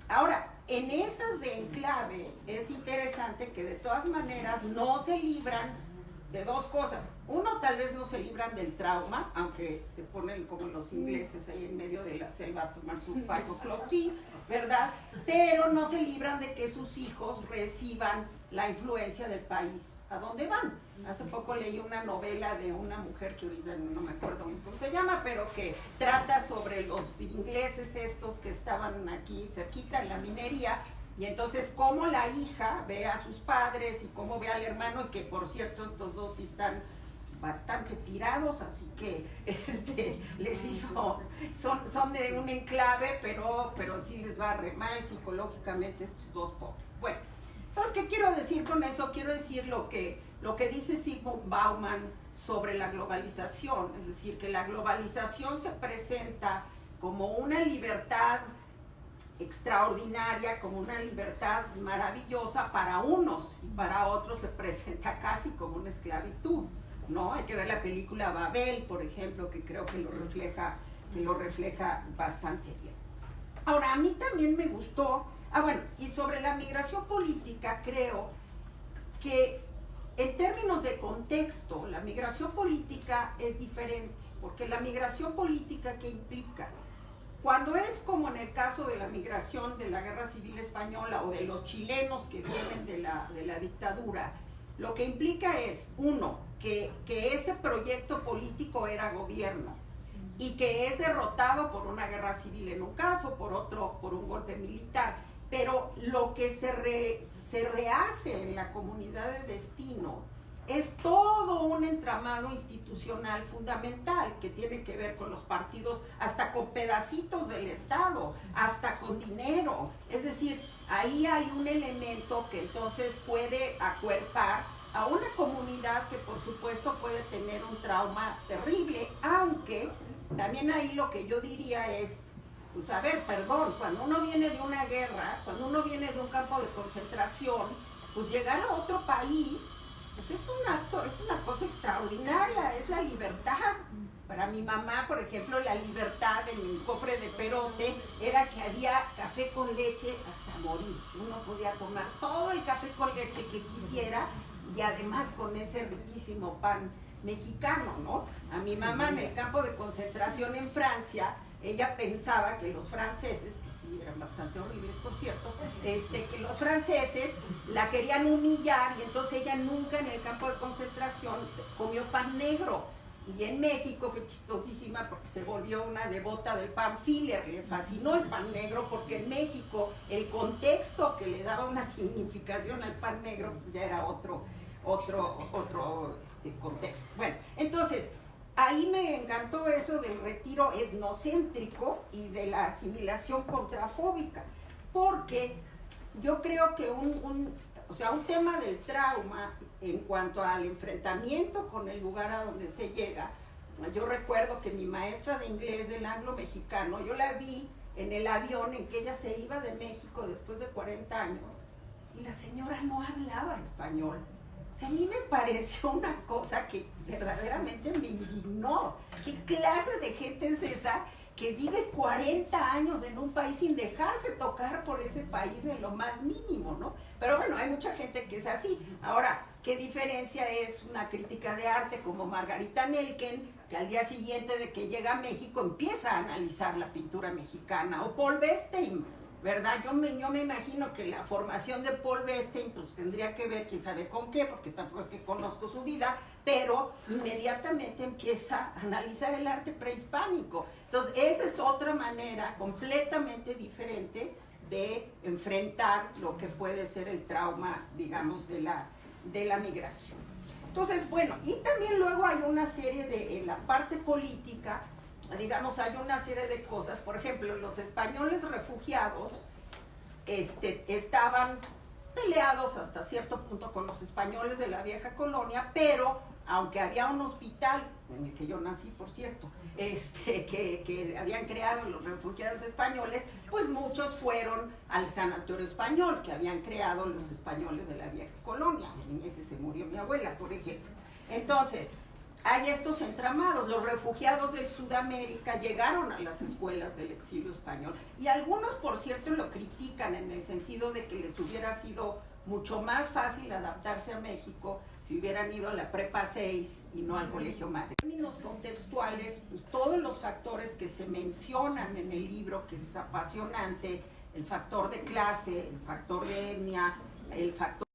Ahora, en esas de enclave es interesante que de todas maneras no se libran de dos cosas. Uno, tal vez no se libran del trauma, aunque se ponen como los ingleses ahí en medio de la selva a tomar su 5 o'clock tea, ¿verdad? Pero no se libran de que sus hijos reciban la influencia del país a donde van. Hace poco leí una novela de una mujer que ahorita no me acuerdo cómo se llama, pero que trata sobre los ingleses estos que estaban aquí cerquita en la minería, y entonces cómo la hija ve a sus padres y cómo ve al hermano, y que por cierto estos dos sí están bastante tirados, así que les hizo, son de un enclave, pero sí les va re mal psicológicamente estos dos pobres. Bueno, entonces, ¿qué quiero decir con eso? Quiero decir lo que dice Zygmunt Bauman sobre la globalización, es decir, que la globalización se presenta como una libertad extraordinaria, como una libertad maravillosa para unos, y para otros se presenta casi como una esclavitud, ¿no? Hay que ver la película Babel, por ejemplo, que creo que lo refleja bastante bien. Ahora, a mí también me gustó, bueno, y sobre la migración política, creo que en términos de contexto, la migración política es diferente, porque la migración política, ¿qué implica? Cuando es como en el caso de la migración de la Guerra Civil Española o de los chilenos que vienen de la dictadura, lo que implica es, uno, que ese proyecto político era gobierno y que es derrotado por una guerra civil en un caso, por otro, por un golpe militar. Pero lo que se rehace en la comunidad de destino es todo un entramado institucional fundamental que tiene que ver con los partidos, hasta con pedacitos del Estado, hasta con dinero. Es decir, ahí hay un elemento que entonces puede acuerpar a una comunidad que por supuesto puede tener un trauma terrible, aunque también ahí lo que yo diría es, pues a ver, perdón, cuando uno viene de una guerra, cuando uno viene de un campo de concentración, pues llegar a otro país pues es un acto, es una cosa extraordinaria, es la libertad. Para mi mamá, por ejemplo, la libertad en el cofre de Perote era que había café con leche hasta morir. Uno podía tomar todo el café con leche que quisiera y además con ese riquísimo pan mexicano, ¿no? A mi mamá en el campo de concentración en Francia, ella pensaba que los franceses, que sí eran bastante horribles por cierto, que los franceses la querían humillar y entonces ella nunca en el campo de concentración comió pan negro. Y en México fue chistosísima porque se volvió una devota del pan Filler, le fascinó el pan negro porque en México el contexto que le daba una significación al pan negro pues ya era otro contexto. Bueno, entonces ahí me encantó eso del retiro etnocéntrico y de la asimilación contrafóbica, porque yo creo que un tema del trauma en cuanto al enfrentamiento con el lugar a donde se llega. Yo recuerdo que mi maestra de inglés del anglo-mexicano, yo la vi en el avión en que ella se iba de México después de 40 años y la señora no hablaba español. O sea, a mí me pareció una cosa que verdaderamente me indignó. ¿Qué clase de gente es esa que vive 40 años en un país sin dejarse tocar por ese país en lo más mínimo, ¿no? Pero bueno, hay mucha gente que es así. Ahora, ¿qué diferencia es una crítica de arte como Margarita Nelken, que al día siguiente de que llega a México empieza a analizar la pintura mexicana? O Paul Bestein, ¿verdad? Yo me imagino que la formación de Paul Bestein pues tendría que ver, quién sabe con qué, porque tampoco es que conozco su vida, pero inmediatamente empieza a analizar el arte prehispánico. Entonces, esa es otra manera completamente diferente de enfrentar lo que puede ser el trauma, digamos, de la migración. Entonces, bueno, y también luego hay una serie de, en la parte política, digamos, hay una serie de cosas. Por ejemplo, los españoles refugiados estaban peleados hasta cierto punto con los españoles de la vieja colonia, pero aunque había un hospital, en el que yo nací, por cierto, que habían creado los refugiados españoles, pues muchos fueron al sanatorio español que habían creado los españoles de la vieja colonia. En ese se murió mi abuela, por ejemplo. Entonces, hay estos entramados. Los refugiados de Sudamérica llegaron a las escuelas del exilio español y algunos, por cierto, lo critican en el sentido de que les hubiera sido mucho más fácil adaptarse a México si hubieran ido a la prepa 6 y no al colegio madre. En términos contextuales, pues todos los factores que se mencionan en el libro, que es apasionante, el factor de clase, el factor de etnia, el factor...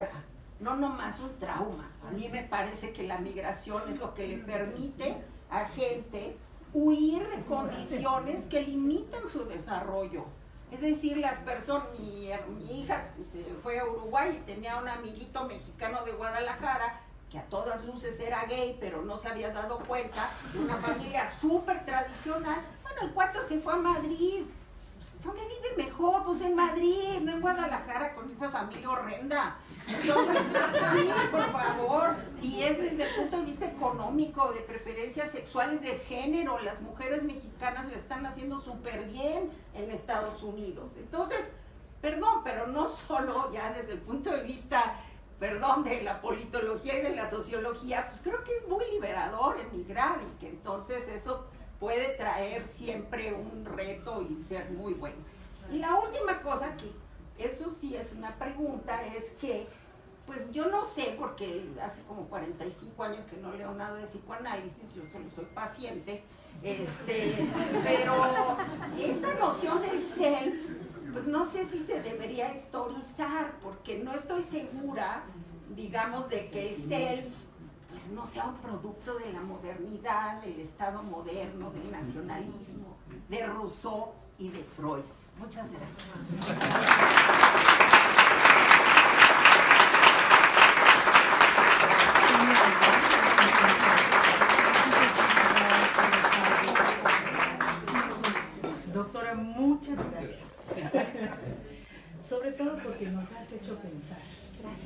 No nomás un trauma. A mí me parece que la migración es lo que le permite a gente huir de condiciones que limitan su desarrollo. Es decir, las personas, mi hija se fue a Uruguay y tenía un amiguito mexicano de Guadalajara que a todas luces era gay, pero no se había dado cuenta, de una familia súper tradicional. Bueno, el cuarto se fue a Madrid. ¿Dónde vive mejor? Pues en Madrid, no en Guadalajara con esa familia horrenda. Entonces, sí, por favor. Y es desde el punto de vista económico, de preferencias sexuales, de género. Las mujeres mexicanas le están haciendo súper bien en Estados Unidos. Entonces, perdón, pero no solo ya desde el punto de vista, perdón, de la politología y de la sociología, pues creo que es muy liberador emigrar y que entonces eso puede traer siempre un reto y ser muy bueno. Y la última cosa, que eso sí es una pregunta, es que, pues yo no sé, porque hace como 45 años que no leo nada de psicoanálisis, yo solo soy paciente, pero esta noción del self, pues no sé si se debería historizar, porque no estoy segura, digamos, de que el self pues no sea un producto de la modernidad, del Estado moderno, del nacionalismo, de Rousseau y de Freud. Muchas gracias.
Doctora, muchas gracias. Sobre todo porque nos has hecho pensar.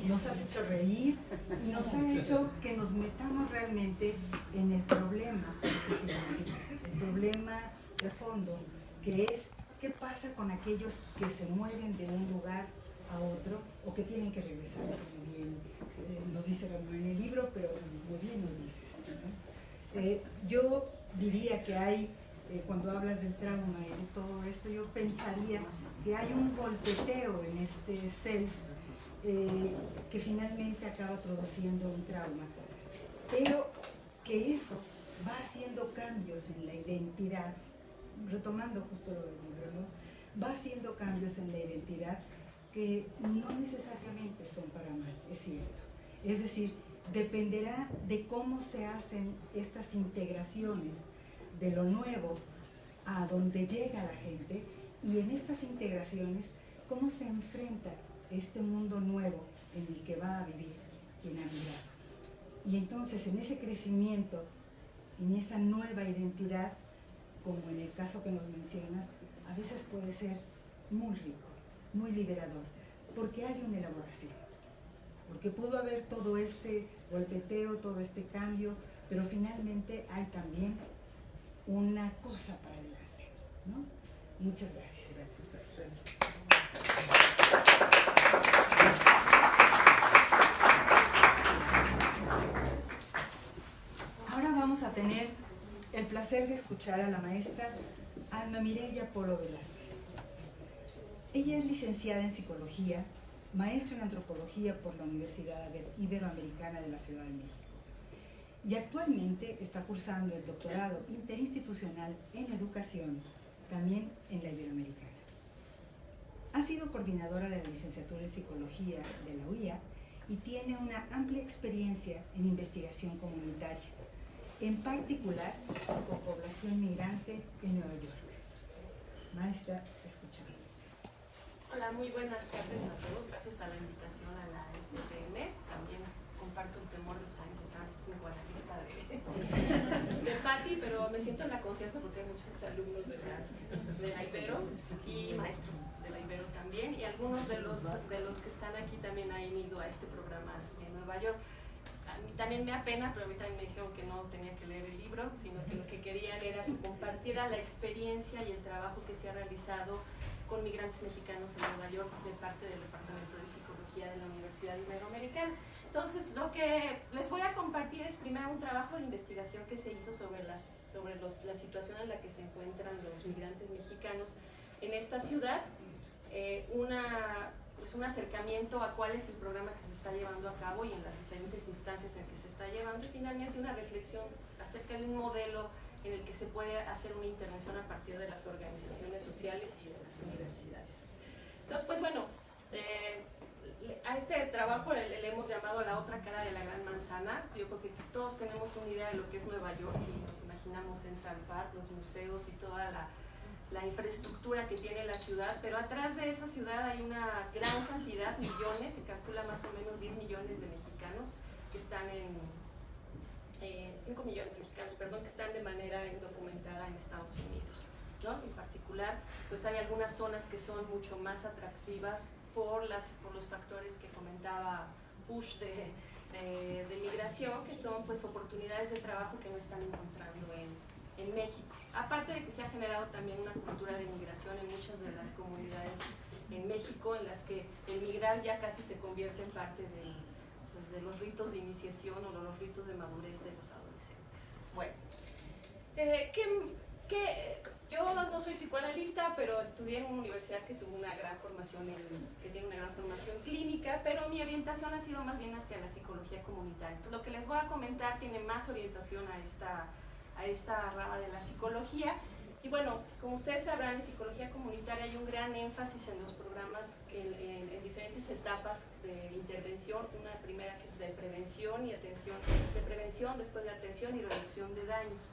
Nos has hecho reír y nos ha hecho que nos metamos realmente en el problema, el problema de fondo, que es qué pasa con aquellos que se mueven de un lugar a otro o que tienen que regresar, como bien nos dice Ramón en el libro, pero muy bien nos dices, ¿no? Yo diría que hay, cuando hablas del trauma y de todo esto, yo pensaría que hay un golpeteo en este self que finalmente acaba produciendo un trauma, pero que eso va haciendo cambios en la identidad, retomando justo lo del libro, ¿no? Va haciendo cambios en la identidad que no necesariamente son para mal, es cierto. Es decir, dependerá de cómo se hacen estas integraciones de lo nuevo a donde llega la gente, y en estas integraciones cómo se enfrenta este mundo nuevo en el que va a vivir quien ha migrado. Y entonces en ese crecimiento, en esa nueva identidad, como en el caso que nos mencionas, a veces puede ser muy rico, muy liberador, porque hay una elaboración, porque pudo haber todo este golpeteo, todo este cambio, pero finalmente hay también una cosa para adelante, ¿no? Muchas gracias.
Gracias a ustedes.
Ahora vamos a tener el placer de escuchar a la maestra Alma Mireya Polo Velázquez. Ella es licenciada en Psicología, maestra en Antropología por la Universidad Iberoamericana de la Ciudad de México, y actualmente está cursando el doctorado interinstitucional en Educación, también en la Iberoamericana. Ha sido coordinadora de la licenciatura en Psicología de la UIA y tiene una amplia experiencia en investigación comunitaria, en particular con población migrante en Nueva York. Maestra, escuchamos.
Hola, muy buenas tardes a todos. Gracias a la invitación a la SPM. También comparto el temor de saber que están psicoanalista de Patti, pero me siento en la confianza porque hay muchos exalumnos de la Ibero y maestros de la Ibero también, y algunos de los que están aquí también han ido a este programa en Nueva York. A mí también me da pena, pero a mí también me dijeron que no tenía que leer el libro, sino que lo que querían era que compartiera la experiencia y el trabajo que se ha realizado con migrantes mexicanos en Nueva York de parte del Departamento de Psicología de la Universidad Iberoamericana. Entonces, lo que les voy a compartir es primero un trabajo de investigación que se hizo sobre la situación en la que se encuentran los migrantes mexicanos en esta ciudad, un acercamiento a cuál es el programa que se está llevando a cabo y en las diferentes instancias en que se está llevando, y finalmente una reflexión acerca de un modelo en el que se puede hacer una intervención a partir de las organizaciones sociales y de las universidades. Entonces, pues bueno, a este trabajo le hemos llamado la otra cara de la gran manzana. Yo creo que todos tenemos una idea de lo que es Nueva York y nos imaginamos Central Park, los museos y toda la infraestructura que tiene la ciudad, pero atrás de esa ciudad hay una gran cantidad, millones, se calcula más o menos 10 millones de mexicanos que están 5 millones de mexicanos, perdón, que están de manera indocumentada en Estados Unidos, ¿no? En particular, pues hay algunas zonas que son mucho más atractivas por los factores que comentaba Push de migración, que son pues oportunidades de trabajo que no están encontrando en México. Aparte de que se ha generado también una cultura de migración en muchas de las comunidades en México, en las que el migrar ya casi se convierte en parte de los ritos de iniciación o los ritos de madurez de los adolescentes. Bueno, yo no soy psicoanalista, pero estudié en una universidad que tuvo una gran formación que tiene una gran formación clínica, pero mi orientación ha sido más bien hacia la psicología comunitaria. Entonces, lo que les voy a comentar tiene más orientación a esta rama de la psicología. Y bueno, como ustedes sabrán, en psicología comunitaria hay un gran énfasis en los programas en diferentes etapas de intervención. Una primera que es de prevención y atención, de prevención, después de atención y reducción de daños.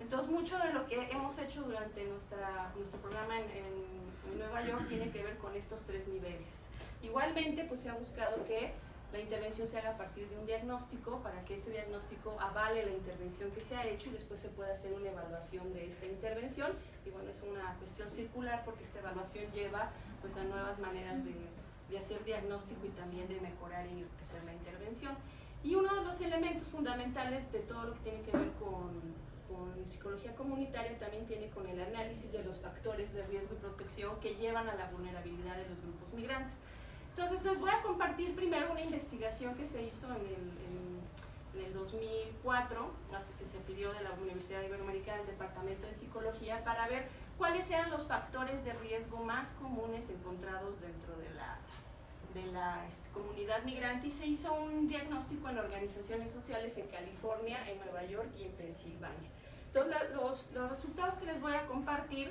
Entonces, mucho de lo que hemos hecho durante nuestro programa en Nueva York tiene que ver con estos tres niveles. Igualmente, pues se ha buscado que la intervención se haga a partir de un diagnóstico para que ese diagnóstico avale la intervención que se ha hecho y después se pueda hacer una evaluación de esta intervención. Y bueno, es una cuestión circular porque esta evaluación lleva pues a nuevas maneras de hacer diagnóstico y también de mejorar y enriquecer la intervención. Y uno de los elementos fundamentales de todo lo que tiene que ver con psicología comunitaria también tiene con el análisis de los factores de riesgo y protección que llevan a la vulnerabilidad de los grupos migrantes. Entonces les voy a compartir primero una investigación que se hizo en el 2004, que se pidió de la Universidad Iberoamericana del Departamento de Psicología, para ver cuáles eran los factores de riesgo más comunes encontrados dentro de la comunidad migrante, y se hizo un diagnóstico en organizaciones sociales en California, en Nueva York y en Pensilvania. Entonces los resultados que les voy a compartir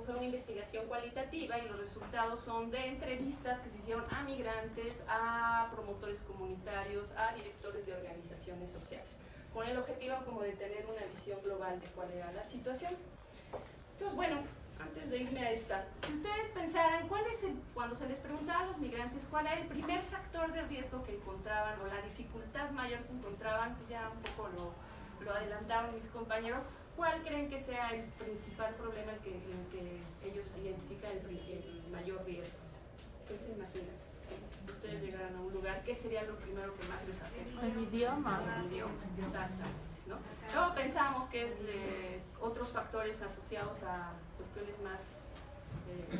fue una investigación cualitativa, y los resultados son de entrevistas que se hicieron a migrantes, a promotores comunitarios, a directores de organizaciones sociales, con el objetivo como de tener una visión global de cuál era la situación. Entonces, bueno, antes de irme a esta, si ustedes pensaran cuando se les preguntaba a los migrantes cuál era el primer factor de riesgo que encontraban o la dificultad mayor que encontraban, ya un poco lo adelantaron mis compañeros, ¿cuál creen que sea el principal problema en que ellos identifican el mayor riesgo? ¿Qué se imaginan? Si ustedes llegaran a un lugar, ¿qué sería lo primero que más les afecta?
El idioma.
El idioma, exacto, ¿no? Luego pensamos que es otros factores asociados a cuestiones más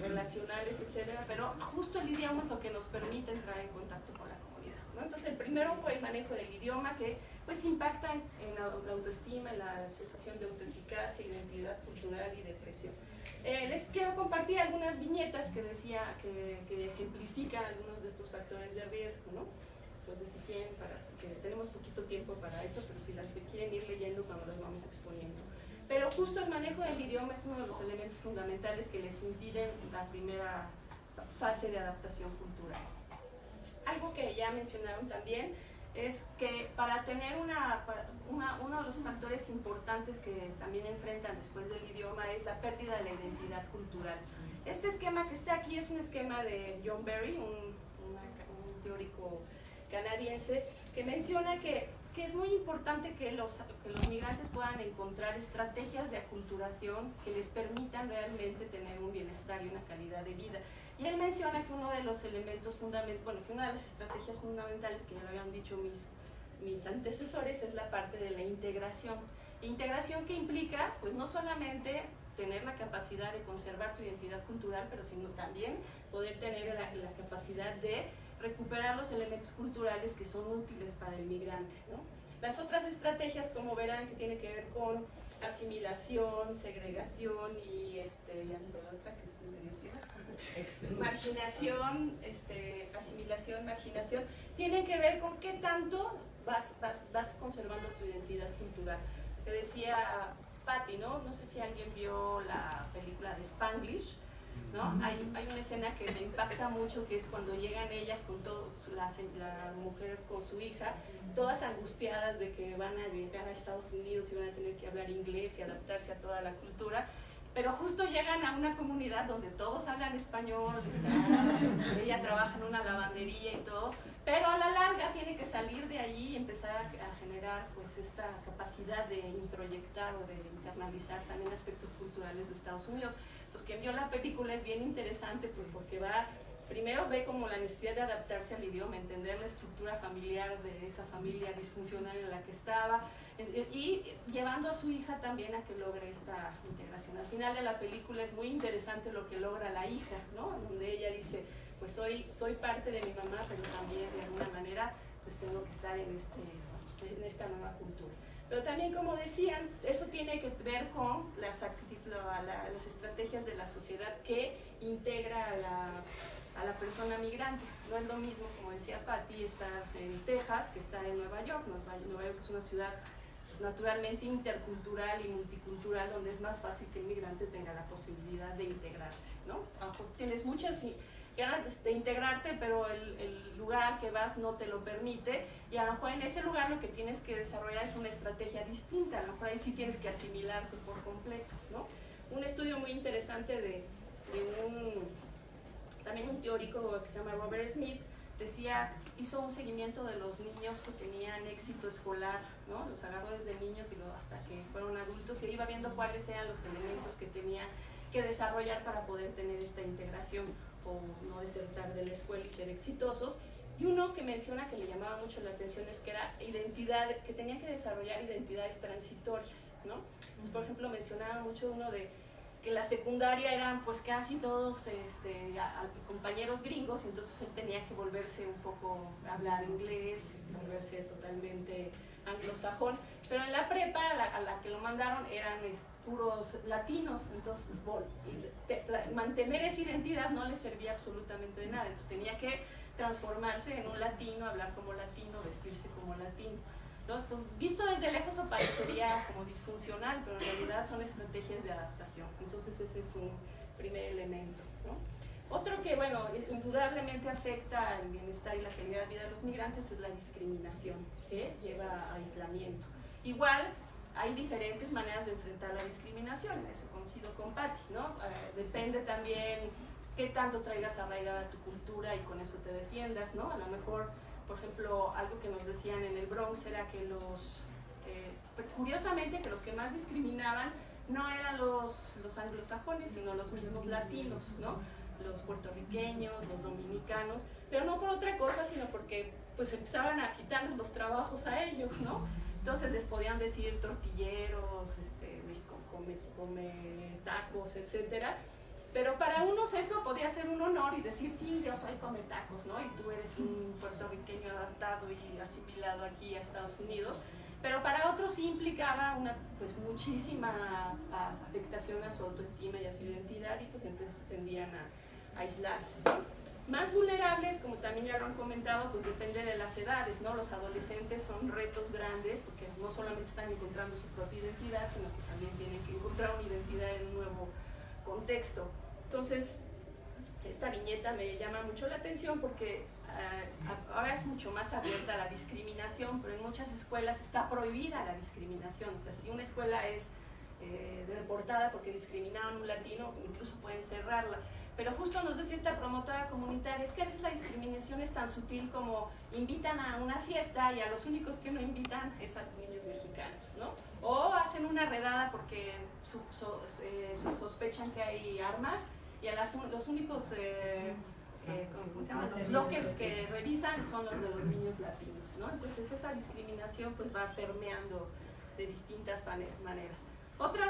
relacionales, etcétera, pero justo el idioma es lo que nos permite entrar en contacto con la comunidad, ¿no? Entonces el primero fue el manejo del idioma, que pues impacta en la autoestima, en la sensación de autoeficacia, identidad cultural y depresión. Les quiero compartir algunas viñetas que que ejemplifican algunos de estos factores de riesgo, ¿no? Entonces, si quieren, porque tenemos poquito tiempo para eso, pero si las quieren ir leyendo cuando las vamos exponiendo. Pero justo el manejo del idioma es uno de los elementos fundamentales que les impiden la primera fase de adaptación cultural. Algo que ya mencionaron también es que para tener uno de los factores importantes que también enfrentan después del idioma es la pérdida de la identidad cultural. Este esquema que está aquí es un esquema de John Berry, un teórico canadiense, que menciona que es muy importante que los migrantes puedan encontrar estrategias de aculturación que les permitan realmente tener un bienestar y una calidad de vida. Y él menciona que uno de los elementos fundamentales, que una de las estrategias fundamentales que ya lo habían dicho mis antecesores, es la parte de la integración. Integración que implica, pues no solamente tener la capacidad de conservar tu identidad cultural, pero sino también poder tener la capacidad de recuperar los elementos culturales que son útiles para el migrante, ¿no? Las otras estrategias, como verán, que tiene que ver con asimilación, segregación y otra que estoy medio ciega, marginación, asimilación, marginación, tienen que ver con qué tanto vas conservando tu identidad cultural. Te decía Patti, ¿no? No sé si alguien vio la película de Spanglish, ¿no? Hay una escena que me impacta mucho, que es cuando llegan ellas con la mujer con su hija, todas angustiadas de que van a llegar a Estados Unidos y van a tener que hablar inglés y adaptarse a toda la cultura, pero justo llegan a una comunidad donde todos hablan español, ella trabaja en una lavandería y todo, pero a la larga tiene que salir de allí y empezar a generar pues esta capacidad de introyectar o de internalizar también aspectos culturales de Estados Unidos. Entonces, quien vio la película es bien interesante, pues porque primero ve como la necesidad de adaptarse al idioma, entender la estructura familiar de esa familia disfuncional en la que estaba, y llevando a su hija también a que logre esta integración. Al final de la película es muy interesante lo que logra la hija, ¿no? Donde ella dice, pues soy parte de mi mamá, pero también de alguna manera pues tengo que estar en esta nueva cultura. Pero también, como decían, eso tiene que ver con las estrategias de la sociedad que integra a la persona migrante. No es lo mismo, como decía Patti, estar en Texas que estar en Nueva York. Nueva York es una ciudad naturalmente intercultural y multicultural, donde es más fácil que el migrante tenga la posibilidad de integrarse, ¿no? Tienes muchas ganas de integrarte, pero el lugar al que vas no te lo permite, y a lo mejor en ese lugar lo que tienes que desarrollar es una estrategia distinta. A lo mejor ahí sí tienes que asimilarte por completo, ¿no? Un estudio muy interesante también un teórico que se llama Robert Smith hizo un seguimiento de los niños que tenían éxito escolar, ¿no? Los agarró desde niños y hasta que fueron adultos, y iba viendo cuáles eran los elementos que tenía que desarrollar para poder tener esta integración o no desertar de la escuela y ser exitosos. Y uno que menciona que me llamaba mucho la atención es que que tenía que desarrollar identidades transitorias, ¿no? Entonces, por ejemplo, mencionaba mucho uno de que la secundaria eran pues casi todos compañeros gringos, y entonces él tenía que volverse un poco, hablar inglés, volverse totalmente anglosajón, pero en la prepa a la que lo mandaron eran puros latinos, entonces mantener esa identidad no le servía absolutamente de nada, entonces tenía que transformarse en un latino, hablar como latino, vestirse como latino. Entonces, visto desde lejos eso parecería como disfuncional, pero en realidad son estrategias de adaptación. Entonces ese es un primer elemento, ¿no? Otro que, bueno, indudablemente afecta el bienestar y la calidad de vida de los migrantes es la discriminación, que lleva a aislamiento. Igual, hay diferentes maneras de enfrentar la discriminación, en eso coincido con Patti, ¿no? Depende también qué tanto traigas arraigada tu cultura y con eso te defiendas, ¿no? A lo mejor, por ejemplo, algo que nos decían en el Bronx era que curiosamente, que los que más discriminaban no eran los anglosajones, sino los mismos latinos, ¿no? Los puertorriqueños, los dominicanos, pero no por otra cosa, sino porque pues empezaban a quitarles los trabajos a ellos, ¿no? Entonces les podían decir tortilleros, México come tacos, etcétera. Pero para unos eso podía ser un honor y decir, sí, yo soy come tacos, ¿no? Y tú eres un puertorriqueño adaptado y asimilado aquí a Estados Unidos. Pero para otros sí implicaba pues muchísima afectación a su autoestima y a su identidad, y pues entonces tendían a aislarse. Más vulnerables, como también ya lo han comentado, pues depende de las edades, ¿no? Los adolescentes son retos grandes porque no solamente están encontrando su propia identidad, sino que también tienen que encontrar una identidad en un nuevo contexto. Entonces, esta viñeta me llama mucho la atención porque ahora es mucho más abierta a la discriminación, pero en muchas escuelas está prohibida la discriminación. O sea, si una escuela es reportada porque discriminaron a un latino, incluso pueden cerrarla. Pero justo nos decía esta promotora comunitaria, es que a veces la discriminación es tan sutil como invitan a una fiesta y a los únicos que no invitan es a los niños mexicanos, ¿no? O hacen una redada porque sospechan que hay armas y a los únicos ¿cómo se llaman? Los lockers que revisan son los de los niños latinos, ¿no? Entonces esa discriminación pues va permeando de distintas maneras. Otro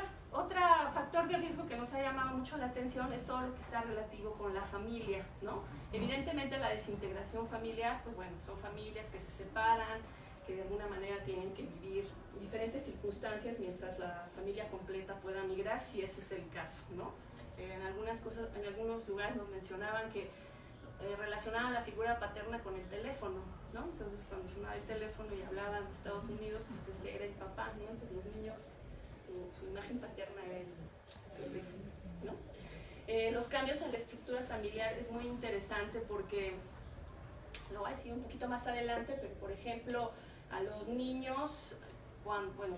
factor de riesgo que nos ha llamado mucho la atención es todo lo que está relativo con la familia, ¿no? Evidentemente la desintegración familiar, pues bueno, son familias que se separan, que de alguna manera tienen que vivir diferentes circunstancias mientras la familia completa pueda migrar, si ese es el caso, ¿no? En algunos lugares nos mencionaban que relacionaban la figura paterna con el teléfono, ¿no? Entonces cuando sonaba el teléfono y hablaban de Estados Unidos, pues ese era el papá, ¿no? Entonces los niños, su imagen paterna era el teléfono, ¿no? Los cambios en la estructura familiar es muy interesante porque, lo voy a decir un poquito más adelante, pero por ejemplo, a los niños,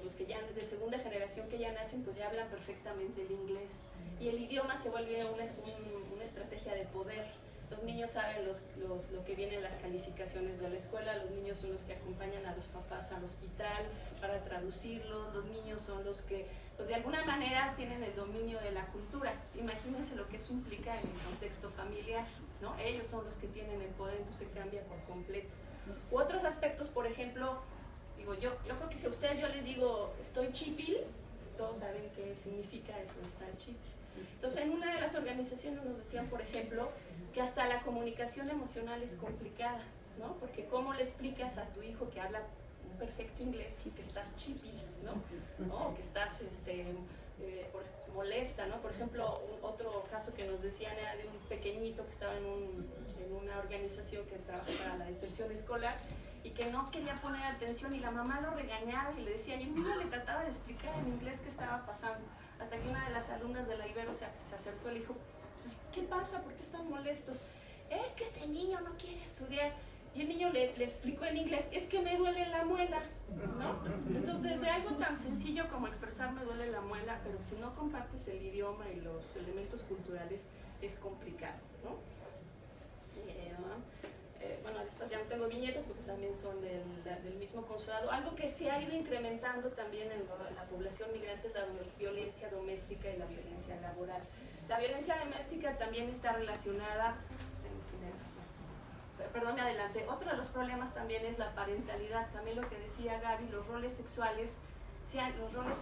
los que ya de segunda generación que ya nacen, pues ya hablan perfectamente el inglés. Y el idioma se vuelve una estrategia de poder. Los niños saben lo que viene en las calificaciones de la escuela, los niños son los que acompañan a los papás al hospital para traducirlos, los niños son los que, pues de alguna manera tienen el dominio de la cultura. Pues, imagínense lo que eso implica en el contexto familiar, ¿no? Ellos son los que tienen el poder, entonces cambia por completo. U otros aspectos, por ejemplo, yo creo que si a ustedes yo les digo estoy chipil, todos saben qué significa eso de estar chipil. Entonces en una de las organizaciones nos decían, por ejemplo, que hasta la comunicación emocional es complicada, ¿no? Porque ¿cómo le explicas a tu hijo que habla un perfecto inglés y que estás chipil, ¿no? O que estás molesta, ¿no? Por ejemplo, otro caso que nos decían era de un pequeñito que estaba en una organización que trabaja para la deserción escolar y que no quería poner atención y la mamá lo regañaba y le decía, y el niño le trataba de explicar en inglés qué estaba pasando, hasta que una de las alumnas de la Ibero se acercó y le dijo, pues, ¿qué pasa? ¿Por qué están molestos? Es que este niño no quiere estudiar. Y el niño le explicó en inglés, es que me duele la muela, ¿no? Entonces, desde algo tan sencillo como expresar me duele la muela, pero si no compartes el idioma y los elementos culturales, es complicado, ¿no? Bueno, de estas ya no tengo viñetas porque también son del mismo consulado. Algo que se ha ido incrementando también en la población migrante es la violencia doméstica y la violencia laboral. La violencia doméstica también está relacionada, perdón, me adelante. Otro de los problemas también es la parentalidad. También lo que decía Gaby, los roles sexuales, los roles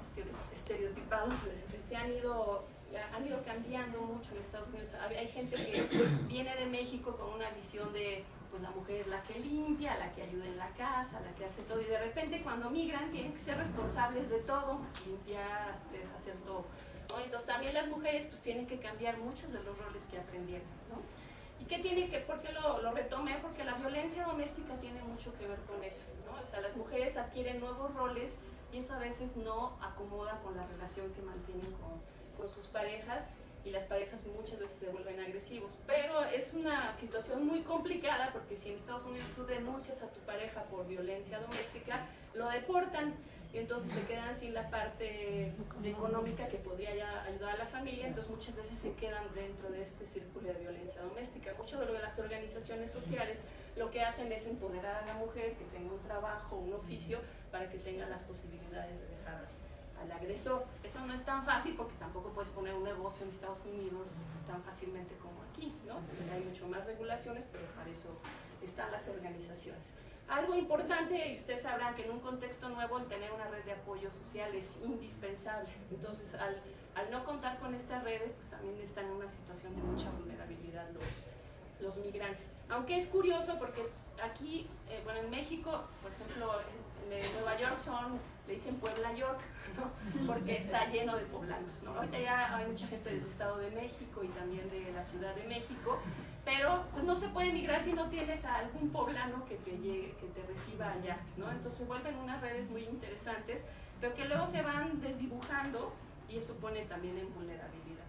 estereotipados se han ido han ido cambiando mucho en Estados Unidos. Hay gente que viene de México con una visión de pues la mujer es la que limpia, la que ayuda en la casa, la que hace todo, y de repente cuando migran tienen que ser responsables de todo, limpiar, hacer todo, ¿no? Entonces también las mujeres pues tienen que cambiar muchos de los roles que aprendieron, ¿no? ¿Y qué tiene que, por qué lo retomé? Porque la violencia doméstica tiene mucho que ver con eso, ¿no? O sea, las mujeres adquieren nuevos roles y eso a veces no acomoda con la relación que mantienen con sus parejas, y las parejas muchas veces se vuelven agresivos. Pero es una situación muy complicada porque si en Estados Unidos tú denuncias a tu pareja por violencia doméstica, lo deportan y entonces se quedan sin la parte económica que podría ya ayudar a la familia, entonces muchas veces se quedan dentro de este círculo de violencia doméstica. Mucho de lo de las organizaciones sociales lo que hacen es empoderar a la mujer que tenga un trabajo, un oficio, para que tenga las posibilidades de dejar al agresor. Eso no es tan fácil porque tampoco puedes poner un negocio en Estados Unidos tan fácilmente como aquí, ¿no? Hay mucho más regulaciones, pero para eso están las organizaciones. Algo importante, y ustedes sabrán que en un contexto nuevo el tener una red de apoyo social es indispensable. Entonces, al no contar con estas redes, pues también están en una situación de mucha vulnerabilidad los migrantes. Aunque es curioso porque aquí, bueno, en México, por ejemplo, en Nueva York le dicen Puebla York, ¿no? Porque está lleno de poblanos, ¿no? Ahorita ya hay mucha gente del Estado de México y también de la Ciudad de México, pero pues no se puede migrar si no tienes a algún poblano que te reciba allá, ¿no? Entonces se vuelven unas redes muy interesantes, pero que luego se van desdibujando y eso pone también en vulnerabilidad.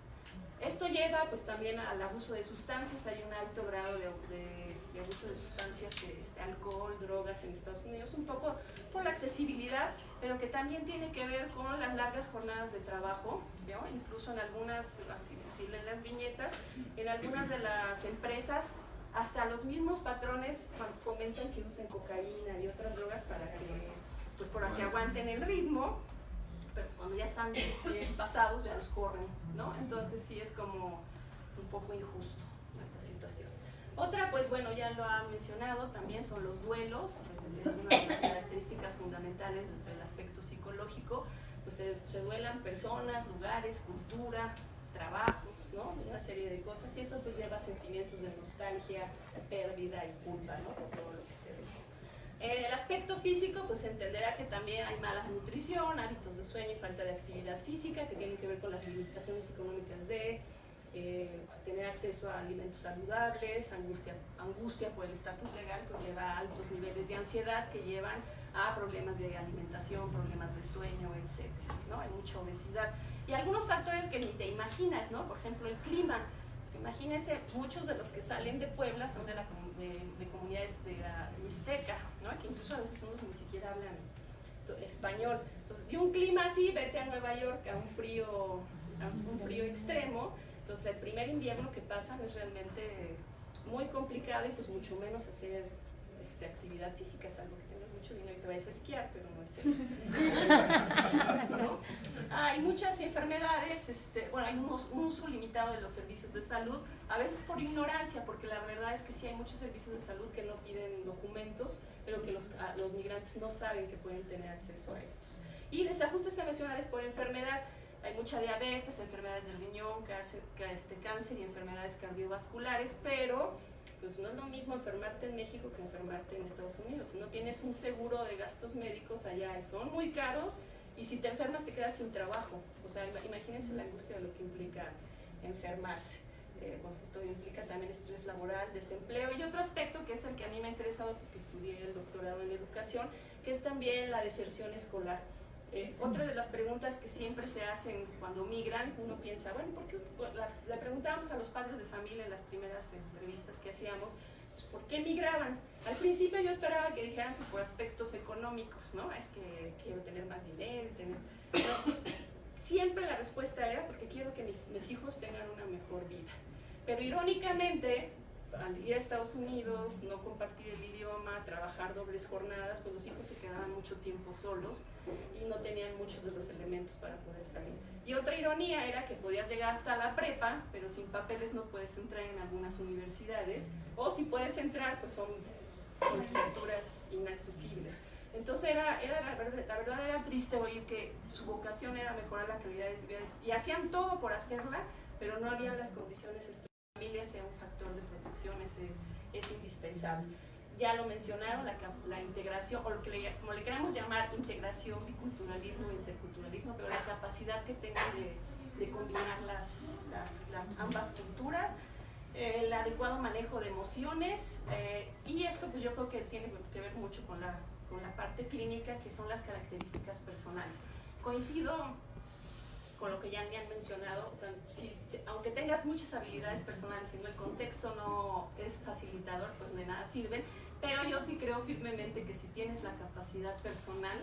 Esto lleva pues también al abuso de sustancias. Hay un alto grado de abuso de sustancias, alcohol, drogas en Estados Unidos, un poco por la accesibilidad, pero que también tiene que ver con las largas jornadas de trabajo, ¿no? Incluso en algunas, así decirle, en las viñetas, en algunas de las empresas, hasta los mismos patrones fomentan que usen cocaína y otras drogas para que aguanten el ritmo, pero cuando ya están bien pasados ya los corren, ¿no? Entonces sí es como un poco injusto esta situación. Otra, pues bueno, ya lo han mencionado, también son los duelos. Es una de las características fundamentales del aspecto psicológico. Pues se duelan personas, lugares, cultura, trabajos, ¿no? Una serie de cosas, y eso pues lleva sentimientos de nostalgia, pérdida y culpa, ¿no? Que es todo lo que se ve. En el aspecto físico, pues se entenderá que también hay mala nutrición, hábitos de sueño y falta de actividad física, que tienen que ver con las limitaciones económicas de tener acceso a alimentos saludables, angustia por el estatus legal, pues lleva a altos niveles de ansiedad que llevan a problemas de alimentación, problemas de sueño, etc., ¿no? Hay mucha obesidad. Y algunos factores que ni te imaginas, ¿no? Por ejemplo, el clima. Pues imagínense, muchos de los que salen de Puebla son de comunidades de la Mixteca, ¿no? Que incluso a veces unos ni siquiera hablan español. Entonces, de un clima así, vete a Nueva York a un frío extremo. Entonces, el primer invierno que pasan es realmente muy complicado y pues mucho menos hacer actividad física, salvo que tengas mucho dinero y te vayas a esquiar, pero no es el ¿no? Hay muchas enfermedades, bueno, hay un uso limitado de los servicios de salud, a veces por ignorancia, porque la verdad es que sí hay muchos servicios de salud que no piden documentos, pero que los migrantes no saben que pueden tener acceso a estos. Y desajustes emocionales por enfermedad. Hay mucha diabetes, enfermedades del riñón, cáncer y enfermedades cardiovasculares, pero pues no es lo mismo enfermarte en México que enfermarte en Estados Unidos. Si no tienes un seguro de gastos médicos allá, son muy caros, y si te enfermas te quedas sin trabajo. O sea, imagínense la angustia de lo que implica enfermarse. Bueno, esto implica también estrés laboral, desempleo, y otro aspecto que es el que a mí me ha interesado porque estudié el doctorado en educación, que es también la deserción escolar. Otra de las preguntas que siempre se hacen cuando migran, uno piensa, bueno, ¿por qué? Le preguntábamos a los padres de familia en las primeras entrevistas que hacíamos, pues, ¿por qué migraban? Al principio yo esperaba que dijeran que por aspectos económicos, ¿no? Es que quiero tener más dinero, pero siempre la respuesta era porque quiero que mis hijos tengan una mejor vida. Pero irónicamente, al ir a Estados Unidos, no compartir el idioma, trabajar dobles jornadas, pues los hijos se quedaban mucho tiempo solos y no tenían muchos de los elementos para poder salir. Y otra ironía era que podías llegar hasta la prepa, pero sin papeles no puedes entrar en algunas universidades, o si puedes entrar, pues son asignaturas inaccesibles. Entonces la verdad era triste oír que su vocación era mejorar la calidad de vida y hacían todo por hacerla, pero no había las condiciones. La familia sea un factor de protección, es indispensable. Ya lo mencionaron, la integración, o como le queremos llamar, integración, biculturalismo, interculturalismo, pero la capacidad que tengan de combinar las ambas culturas, el adecuado manejo de emociones, y esto pues yo creo que tiene que ver mucho con la parte clínica, que son las características personales. Coincido con lo que ya me han mencionado, o sea, aunque tengas muchas habilidades personales y no el contexto no es facilitador, pues de nada sirven, pero yo sí creo firmemente que si tienes la capacidad personal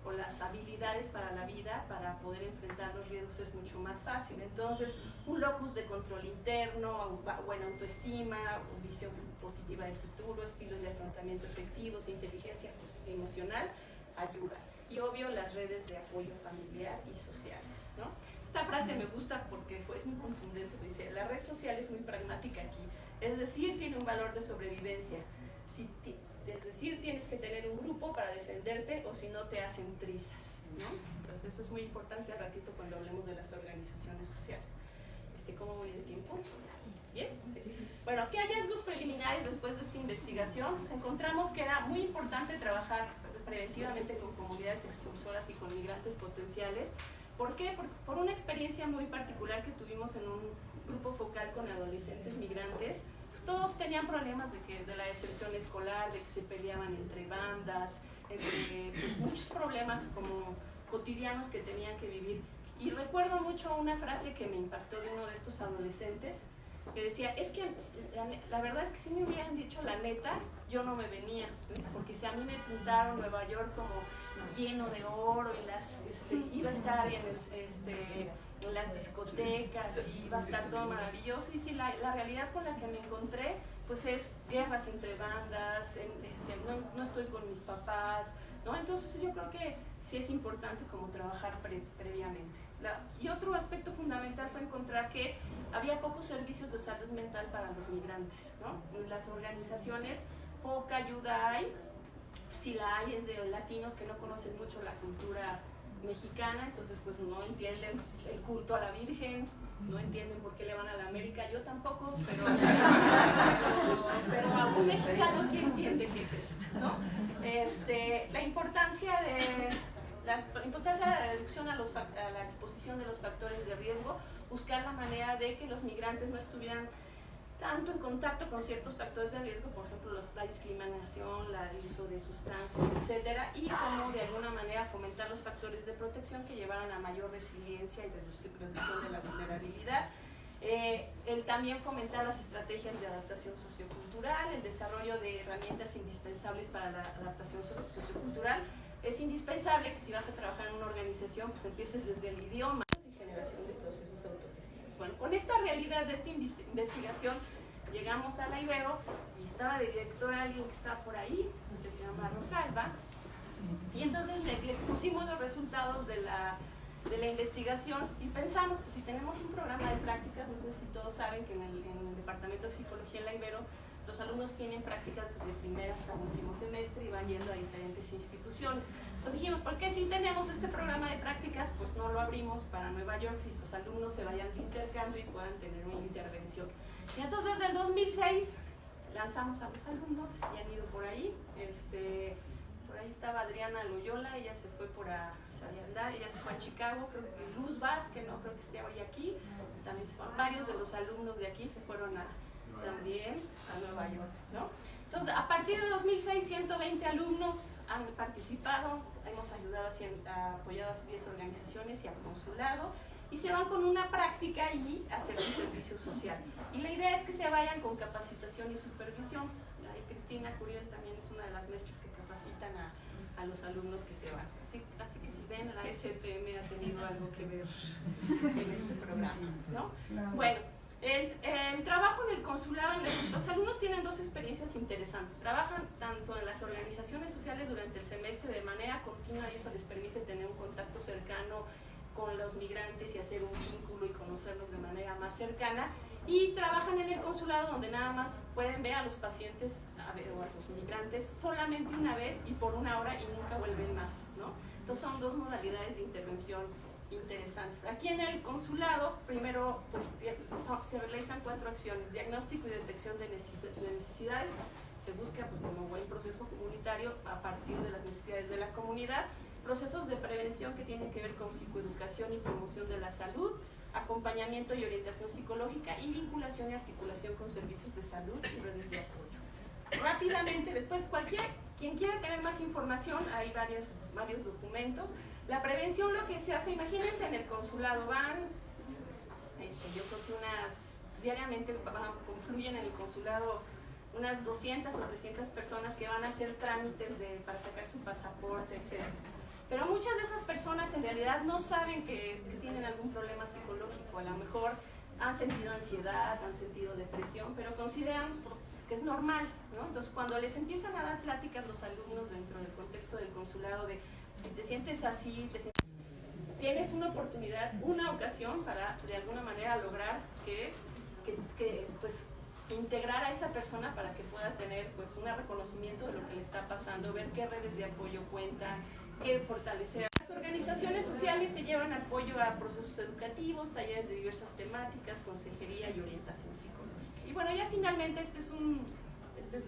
o las habilidades para la vida, para poder enfrentar los riesgos, es mucho más fácil. Entonces, un locus de control interno, buena autoestima, visión positiva del futuro, estilos de afrontamiento efectivos, inteligencia emocional, ayuda. Y obvio, las redes de apoyo familiar y sociales, ¿no? Esta frase me gusta porque es muy contundente, me dice, la red social es muy pragmática aquí, es decir, tiene un valor de sobrevivencia. Es decir, tienes que tener un grupo para defenderte o si no te hacen trizas, ¿no? Entonces eso es muy importante al ratito cuando hablemos de las organizaciones sociales. ¿Cómo voy de tiempo? ¿Bien? Sí. Bueno, ¿qué hallazgos preliminares después de esta investigación? Pues encontramos que era muy importante trabajar preventivamente con comunidades expulsoras y con migrantes potenciales. ¿Por qué? Por una experiencia muy particular que tuvimos en un grupo focal con adolescentes migrantes. Pues todos tenían problemas de la deserción escolar, de que se peleaban entre bandas, pues muchos problemas como cotidianos que tenían que vivir. Y recuerdo mucho una frase que me impactó de uno de estos adolescentes, que decía, es que la verdad es que si me hubieran dicho la neta, yo no me venía, porque si a mí me pintaron Nueva York como lleno de oro y iba a estar en las discotecas y iba a estar todo maravilloso, y si la realidad con la que me encontré pues es guerras entre bandas, no estoy con mis papás, ¿no? Entonces yo creo que sí es importante como trabajar previamente. Y otro aspecto fundamental fue encontrar que había pocos servicios de salud mental para los migrantes, ¿no? En las organizaciones poca ayuda hay, si la hay es de latinos que no conocen mucho la cultura mexicana, entonces pues no entienden el culto a la Virgen, no entienden por qué le van a la América, yo tampoco, pero a un mexicano sí entiende qué es eso, ¿no? La importancia de la reducción a la exposición de los factores de riesgo, buscar la manera de que los migrantes no estuvieran tanto en contacto con ciertos factores de riesgo, por ejemplo la discriminación, el uso de sustancias, etcétera, y cómo de alguna manera fomentar los factores de protección que llevaran a mayor resiliencia y reducción de la vulnerabilidad. El también fomentar las estrategias de adaptación sociocultural, el desarrollo de herramientas indispensables para la adaptación sociocultural. Es indispensable que si vas a trabajar en una organización, pues empieces desde el idioma y generación de procesos autogestivos. Bueno, con esta realidad de esta investigación, llegamos a la Ibero y estaba de directora alguien que estaba por ahí, que se llama Rosalba, y entonces le expusimos los resultados de la investigación y pensamos, pues si tenemos un programa de prácticas, no sé si todos saben que en el Departamento de Psicología en la Ibero, los alumnos tienen prácticas desde primer hasta último semestre y van yendo a diferentes instituciones. Entonces dijimos, ¿por qué si tenemos este programa de prácticas, pues no lo abrimos para Nueva York y los alumnos se vayan de intercambio y puedan tener una intervención? Y entonces desde el 2006 lanzamos a los alumnos y han ido por ahí. Por ahí estaba Adriana Loyola, ella se fue ella se fue a Chicago, creo que Luz Vázquez, no creo que esté hoy aquí, también se fueron varios de los alumnos de aquí, se fueron también a Nueva York, ¿no? Entonces, a partir de 2006, 120 alumnos han participado, hemos apoyado a 10 organizaciones y al consulado, y se van con una práctica y hacer un servicio social. Y la idea es que se vayan con capacitación y supervisión. Cristina Curiel también es una de las maestras que capacitan a los alumnos que se van. Así que si ven, la SPM ha tenido algo que ver en este programa, ¿no? Bueno, el trabajo en el consulado, los alumnos tienen dos experiencias interesantes. Trabajan tanto en las organizaciones sociales durante el semestre de manera continua y eso les permite tener un contacto cercano con los migrantes y hacer un vínculo y conocerlos de manera más cercana. Y trabajan en el consulado donde nada más pueden ver a los pacientes a ver a los migrantes solamente una vez y por una hora y nunca vuelven más, ¿no? Entonces son dos modalidades de intervención interesantes. Aquí en el consulado, primero pues, se realizan 4 acciones: diagnóstico y detección de necesidades. Se busca pues, como buen proceso comunitario a partir de las necesidades de la comunidad. Procesos de prevención que tienen que ver con psicoeducación y promoción de la salud, acompañamiento y orientación psicológica, y vinculación y articulación con servicios de salud y redes de apoyo. Rápidamente, después quien quiera tener más información, hay varios documentos. La prevención, lo que se hace, imagínense en el consulado, yo creo que diariamente confluyen en el consulado unas 200 o 300 personas que van a hacer trámites para sacar su pasaporte, etc. Pero muchas de esas personas en realidad no saben que tienen algún problema psicológico. A lo mejor han sentido ansiedad, han sentido depresión, pero consideran que es normal, ¿no? Entonces, cuando les empiezan a dar pláticas los alumnos dentro del contexto del consulado de si te sientes así, tienes una oportunidad, una ocasión para de alguna manera lograr que pues, integrar a esa persona para que pueda tener pues, un reconocimiento de lo que le está pasando, ver qué redes de apoyo cuentan, qué fortalecer. Las organizaciones sociales se llevan apoyo a procesos educativos, talleres de diversas temáticas, consejería y orientación psicológica. Y bueno, ya finalmente este es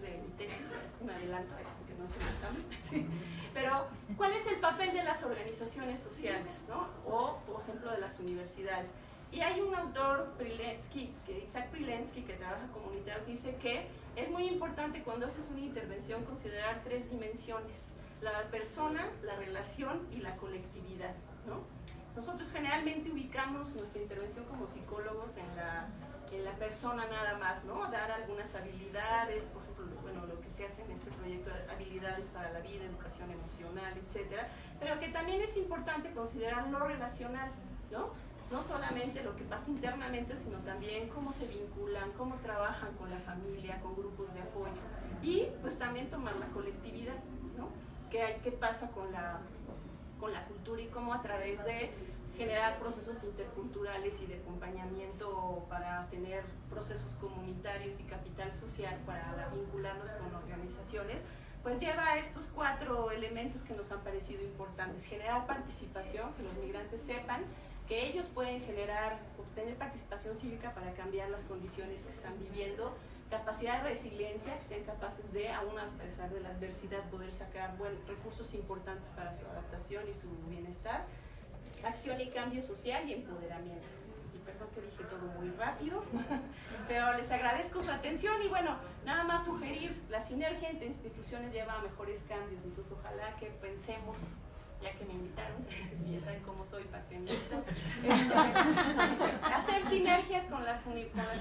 de mi tesis, es un adelanto a eso porque no estoy examen, ¿sí? Pero ¿cuál es el papel de las organizaciones sociales, ¿no? O, por ejemplo, de las universidades? Y hay un autor, Isaac Prilensky, que trabaja comunitario, que dice que es muy importante cuando haces una intervención considerar 3 dimensiones: la persona, la relación y la colectividad, ¿no? Nosotros generalmente ubicamos nuestra intervención como psicólogos en la persona nada más, ¿no? Dar algunas habilidades, por ejemplo, bueno, lo que se hace en este proyecto, habilidades para la vida, educación emocional, etcétera, pero que también es importante considerar lo relacional, ¿no? No solamente lo que pasa internamente, sino también cómo se vinculan, cómo trabajan con la familia, con grupos de apoyo, y pues también tomar la colectividad, ¿no? ¿Qué pasa con la cultura y cómo a través de generar procesos interculturales y de acompañamiento para tener procesos comunitarios y capital social para vincularnos con organizaciones, pues lleva a estos 4 elementos que nos han parecido importantes: generar participación, que los migrantes sepan que ellos pueden obtener participación cívica para cambiar las condiciones que están viviendo; capacidad de resiliencia, que sean capaces de, aún a pesar de la adversidad, poder sacar recursos importantes para su adaptación y su bienestar; acción y cambio social; y empoderamiento. Y perdón que dije todo muy rápido, pero les agradezco su atención. Y bueno, nada más sugerir, la sinergia entre instituciones lleva a mejores cambios, entonces ojalá que pensemos, ya que me invitaron, si ya saben cómo soy, para que me invitan, hacer sinergias con las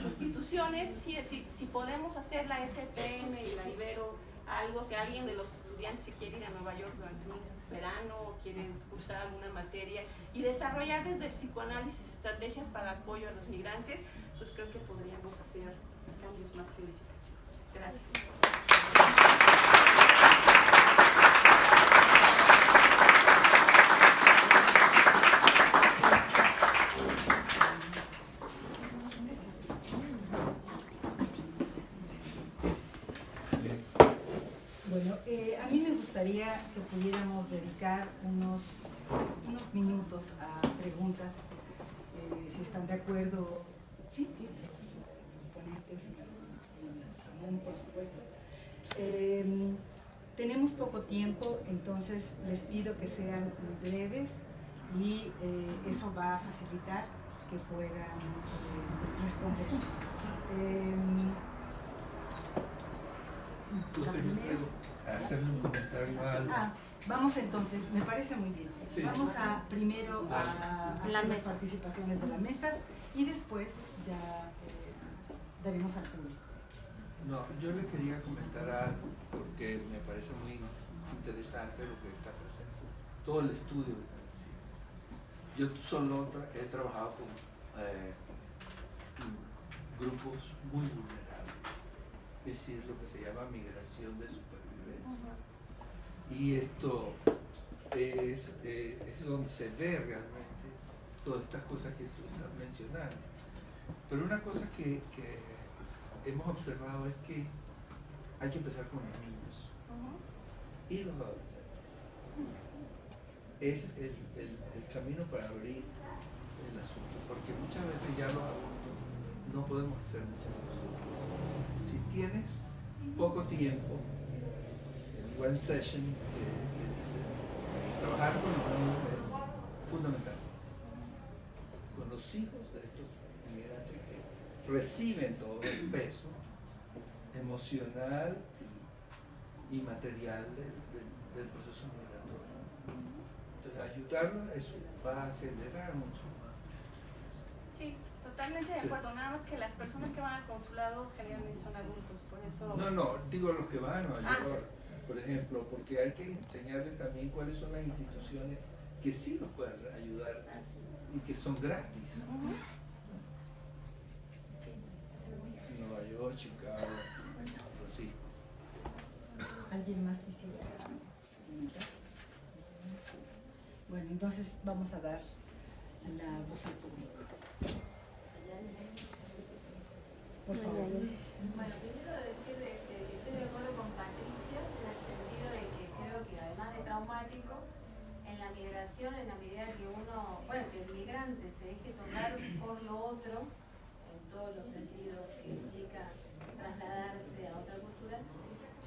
instituciones. Si podemos hacer la SPM y la Ibero algo, si alguien de los estudiantes se quiere ir a Nueva York durante un verano o quieren cursar alguna materia y desarrollar desde el psicoanálisis estrategias para apoyo a los migrantes, pues creo que podríamos hacer cambios más significativos. Gracias.
Bueno, a mí me gustaría que pudiéramos dedicar unos minutos a preguntas, si están de acuerdo, sí, los ponentes y Ramón, por supuesto. Tenemos poco tiempo, entonces les pido que sean breves y eso va a facilitar que puedan responder.
¿Puedo hacer un comentario a algo?
Vamos entonces, me parece muy bien.
Sí.
Vamos primero a hacer las participaciones de la mesa y después ya daremos al público.
No, yo le quería comentar algo porque me parece muy interesante lo que está presente, todo el estudio que están haciendo. Yo solo he trabajado con grupos muy vulnerables, es decir, lo que se llama migración de supervivencia. Y esto es donde se ve realmente todas estas cosas que tú estás mencionando. Pero una cosa que hemos observado es que hay que empezar con los niños y los adolescentes. Es el camino para abrir el asunto, porque muchas veces ya los adultos no podemos hacer muchas cosas. Si tienes poco tiempo, el one session que dices, trabajar con los niños es fundamental. Con los hijos de estos inmigrantes que reciben todo el peso emocional y material del proceso migratorio. Entonces, ayudarlos a eso va a acelerar mucho más.
Sí, totalmente de acuerdo. Nada más que las personas que van al consulado generalmente son adultos, por eso...
No, digo los que van a Nueva York, por ejemplo, porque hay que enseñarles también cuáles son las instituciones que sí los pueden ayudar y que son gratis. Nueva York, Chicago, así.
¿Alguien más quisiera comentar? Bueno, entonces vamos a dar la voz al público. Por favor.
Bueno, primero decir que estoy de acuerdo con Patricia en el sentido de que creo que además de traumático, en la migración, en la medida que uno, bueno, que el migrante se deje tocar por lo otro, en todos los sentidos que implica trasladarse a otra cultura,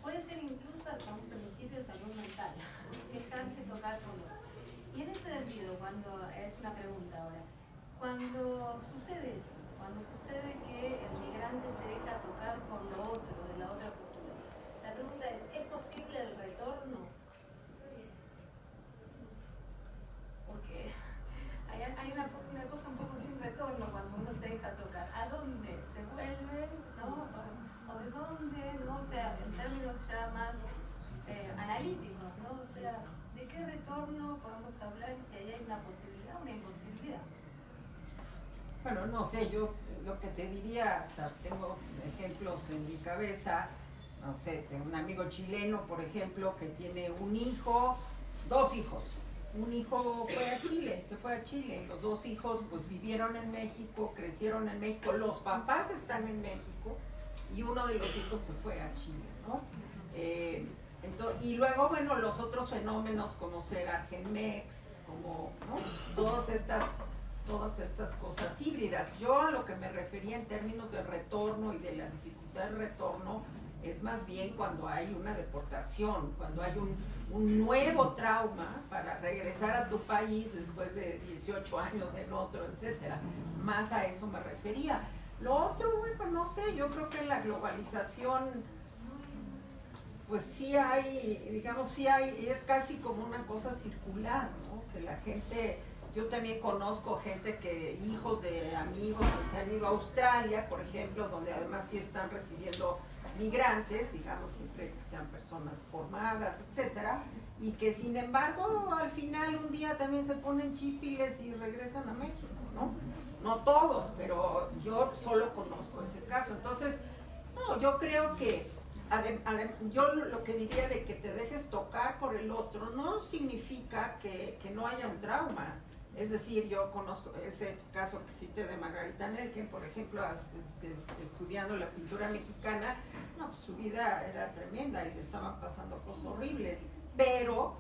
puede ser incluso hasta un principio de salud mental, dejarse tocar por lo otro. Y en ese sentido, cuando, es una pregunta ahora, cuando sucede eso, cuando sucede que el migrante se deja tocar por lo otro, de la otra cultura, la pregunta es posible el retorno? Porque hay una cosa un poco sin retorno cuando uno se deja tocar. ¿A dónde se vuelve? ¿No? ¿O de dónde? ¿No? O sea, en términos ya más analíticos, ¿no? O sea, ¿de qué retorno podemos hablar y si ahí hay una posibilidad o una imposibilidad?
Bueno, no sé, yo lo que te diría, hasta tengo ejemplos en mi cabeza, no sé, tengo un amigo chileno, por ejemplo, que tiene un hijo, 2 hijos. Un hijo fue a Chile, se fue a Chile, los 2 hijos pues vivieron en México, crecieron en México, los papás están en México y uno de los hijos se fue a Chile, ¿no? Y luego, bueno, los otros fenómenos como ser Argenmex, como, ¿no? Todas estas cosas híbridas. Yo a lo que me refería en términos de retorno y de la dificultad del retorno es más bien cuando hay una deportación, cuando hay un nuevo trauma para regresar a tu país después de 18 años en otro, etcétera. Más a eso me refería. Lo otro, bueno, no sé, yo creo que la globalización pues sí hay, digamos, sí hay, es casi como una cosa circular, ¿no? Que la gente, yo también conozco gente que, hijos de amigos que se han ido a Australia, por ejemplo, donde además sí están recibiendo migrantes, digamos, siempre que sean personas formadas, etcétera, y que sin embargo al final un día también se ponen chípiles y regresan a México, ¿no? No todos, pero yo solo conozco ese caso. Entonces, no, yo creo que yo lo que diría de que te dejes tocar por el otro no significa que no haya un trauma. Es decir, yo conozco ese caso que cité de Margarita Nelken, por ejemplo, estudiando la pintura mexicana, no, pues su vida era tremenda y le estaban pasando cosas horribles, pero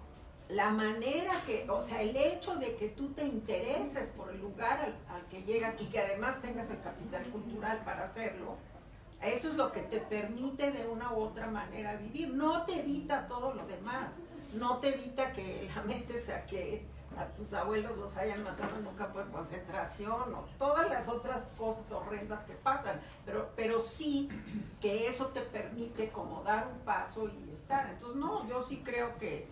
la manera que, o sea, el hecho de que tú te intereses por el lugar al que llegas y que además tengas el capital cultural para hacerlo, eso es lo que te permite de una u otra manera vivir. No te evita todo lo demás, no te evita que la mente sea que a tus abuelos los hayan matado en un campo de concentración o todas las otras cosas horrendas que pasan, pero sí que eso te permite como dar un paso y estar. Entonces no, yo sí creo que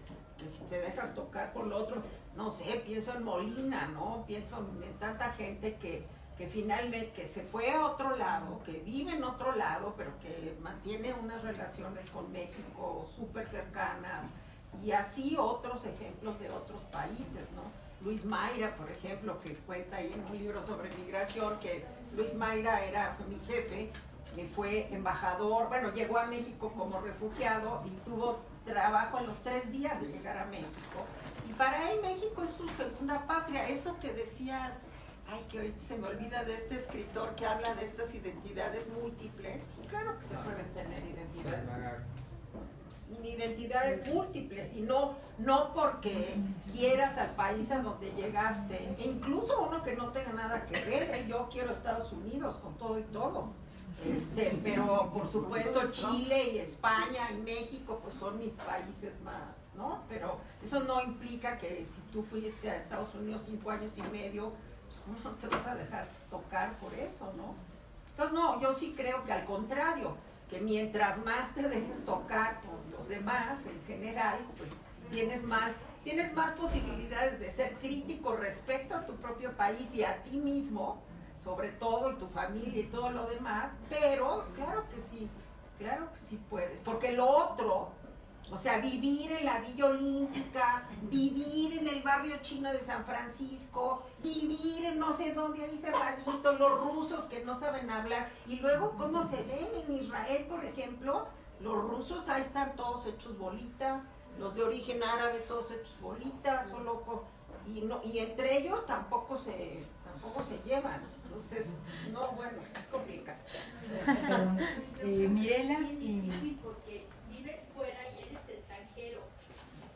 si te dejas tocar por lo otro, no sé, pienso en Molina, ¿no? Pienso en tanta gente que finalmente que se fue a otro lado, que vive en otro lado, pero que mantiene unas relaciones con México súper cercanas, y así otros ejemplos de otros países, ¿no? Luis Mayra, por ejemplo, que cuenta ahí en un libro sobre migración, que Luis Mayra fue mi jefe, que fue embajador, bueno, llegó a México como refugiado y tuvo trabajo en los 3 días de llegar a México. Y para él México es su segunda patria. Eso que decías, ay, que ahorita se me olvida de este escritor que habla de estas identidades múltiples. Pues claro que se pueden tener identidades múltiples, y no porque quieras al país a donde llegaste, e incluso uno que no tenga nada que ver. Yo quiero Estados Unidos con todo y todo, pero por supuesto Chile y España y México pues son mis países más, ¿no? Pero eso no implica que si tú fuiste a Estados Unidos 5 años y medio, pues no te vas a dejar tocar por eso, ¿no? Entonces no, yo sí creo que al contrario, que mientras más te dejes tocar por los demás en general, pues tienes más posibilidades de ser crítico respecto a tu propio país y a ti mismo, sobre todo, y tu familia y todo lo demás. Pero claro que sí puedes, porque lo otro, o sea, vivir en la Villa Olímpica, vivir en el barrio chino de San Francisco, vivir en no sé dónde, ahí cerradito, los rusos que no saben hablar, y luego cómo se ven en Israel, por ejemplo, los rusos ahí están todos hechos bolita, los de origen árabe todos hechos bolita, y entre ellos tampoco se llevan. Entonces, no, bueno, es complicado.
Mirela
Es difícil porque vives fuera y eres extranjero,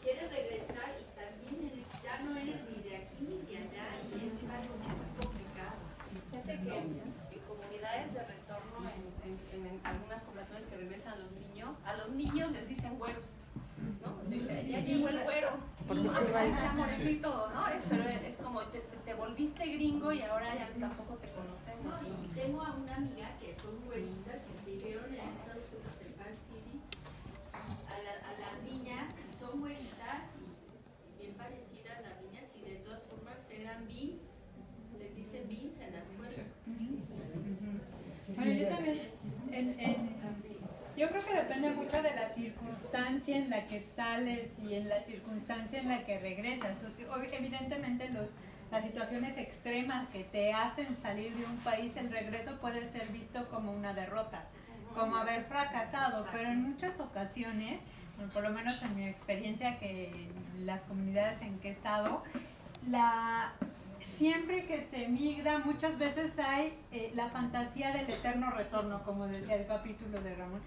quieres regresar y también ya no eres ni de aquí ni de allá, y es algo más complicado.
Fíjate que en comunidades de retorno, en algunas poblaciones que regresan a los niños les dicen güeros, ¿no? Dice, ya llegó el güero, aunque sea moreno y todo, ¿no? Pero es como, te volviste gringo y ahora ya tampoco te conocemos.
Y tengo a una amiga que son güeritas y vivieron en Estados Unidos, en Park City, a las niñas, y son güeritas y bien parecidas las niñas, y de todas formas eran beans, les dicen beans en la escuela.
Bueno, yo también, yo creo que depende mucho de la circunstancia en la que sales y en la circunstancia en la que regresas. Evidentemente las situaciones extremas que te hacen salir de un país, el regreso puede ser visto como una derrota, como haber fracasado, pero en muchas ocasiones, por lo menos en mi experiencia, que las comunidades en que he estado, siempre que se migra, muchas veces hay la fantasía del eterno retorno, como decía el capítulo de Ramón.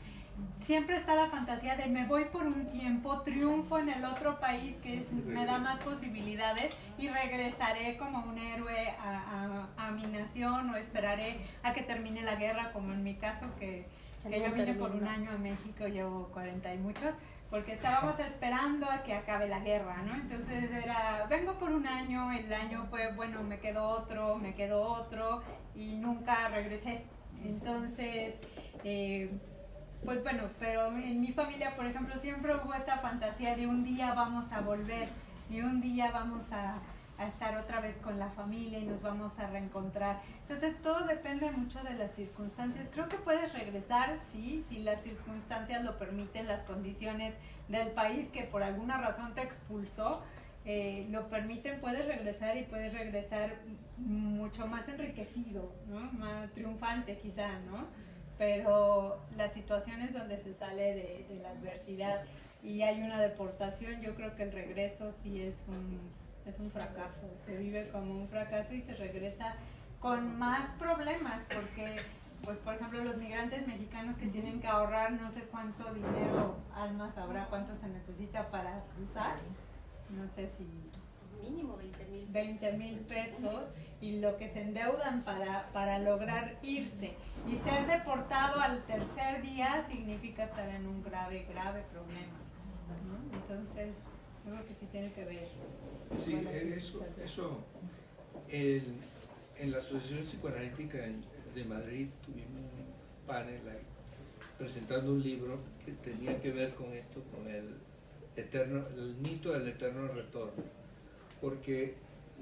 Siempre está la fantasía de me voy por un tiempo, triunfo en el otro país que me da más posibilidades y regresaré como un héroe a mi nación, o esperaré a que termine la guerra, como en mi caso, que yo vine por un año a México, llevo 40 y muchos, porque estábamos esperando a que acabe la guerra, ¿no? Entonces vengo por un año, el año fue, bueno, me quedó otro, y nunca regresé. Entonces, pues bueno, pero en mi familia, por ejemplo, siempre hubo esta fantasía de un día vamos a volver, y un día vamos a estar otra vez con la familia y nos vamos a reencontrar. Entonces todo depende mucho de las circunstancias. Creo que puedes regresar, sí, si las circunstancias lo permiten, las condiciones del país que por alguna razón te expulsó lo permiten, puedes regresar, y puedes regresar mucho más enriquecido, ¿no? Más triunfante quizá, ¿no? Pero las situaciones donde se sale de la adversidad y hay una deportación, yo creo que el regreso sí es un fracaso, se vive como un fracaso y se regresa con más problemas, porque, pues, por ejemplo, los migrantes mexicanos que tienen que ahorrar no sé cuánto dinero, Alma sabrá cuánto se necesita para cruzar, no sé si
Mínimo
20,000 pesos, y lo que se endeudan para lograr irse y ser deportado al tercer día significa estar en un grave problema, ¿no? Entonces yo creo que sí tiene que ver.
Sí, eso en la Asociación Psicoanalítica de Madrid tuvimos un panel ahí, presentando un libro que tenía que ver con esto, con el mito del eterno retorno, porque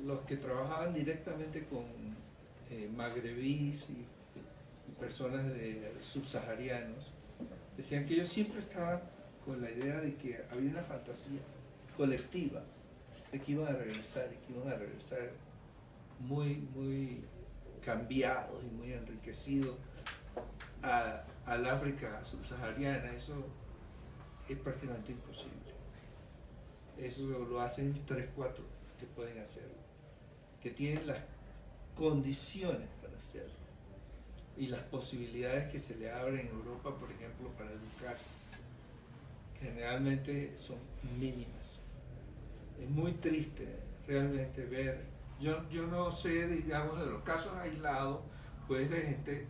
los que trabajaban directamente con magrebíes y personas subsaharianos decían que ellos siempre estaban con la idea de que había una fantasía colectiva de que iban a regresar, y que iban a regresar muy, muy cambiados y muy enriquecidos al África subsahariana. Eso es prácticamente imposible. Eso lo hacen 3, 4 que pueden hacerlo, que tienen las condiciones para hacerlo. Y las posibilidades que se le abren en Europa, por ejemplo, para educarse, generalmente son mínimas. Es muy triste realmente ver, yo no sé, digamos, de los casos aislados, pues de gente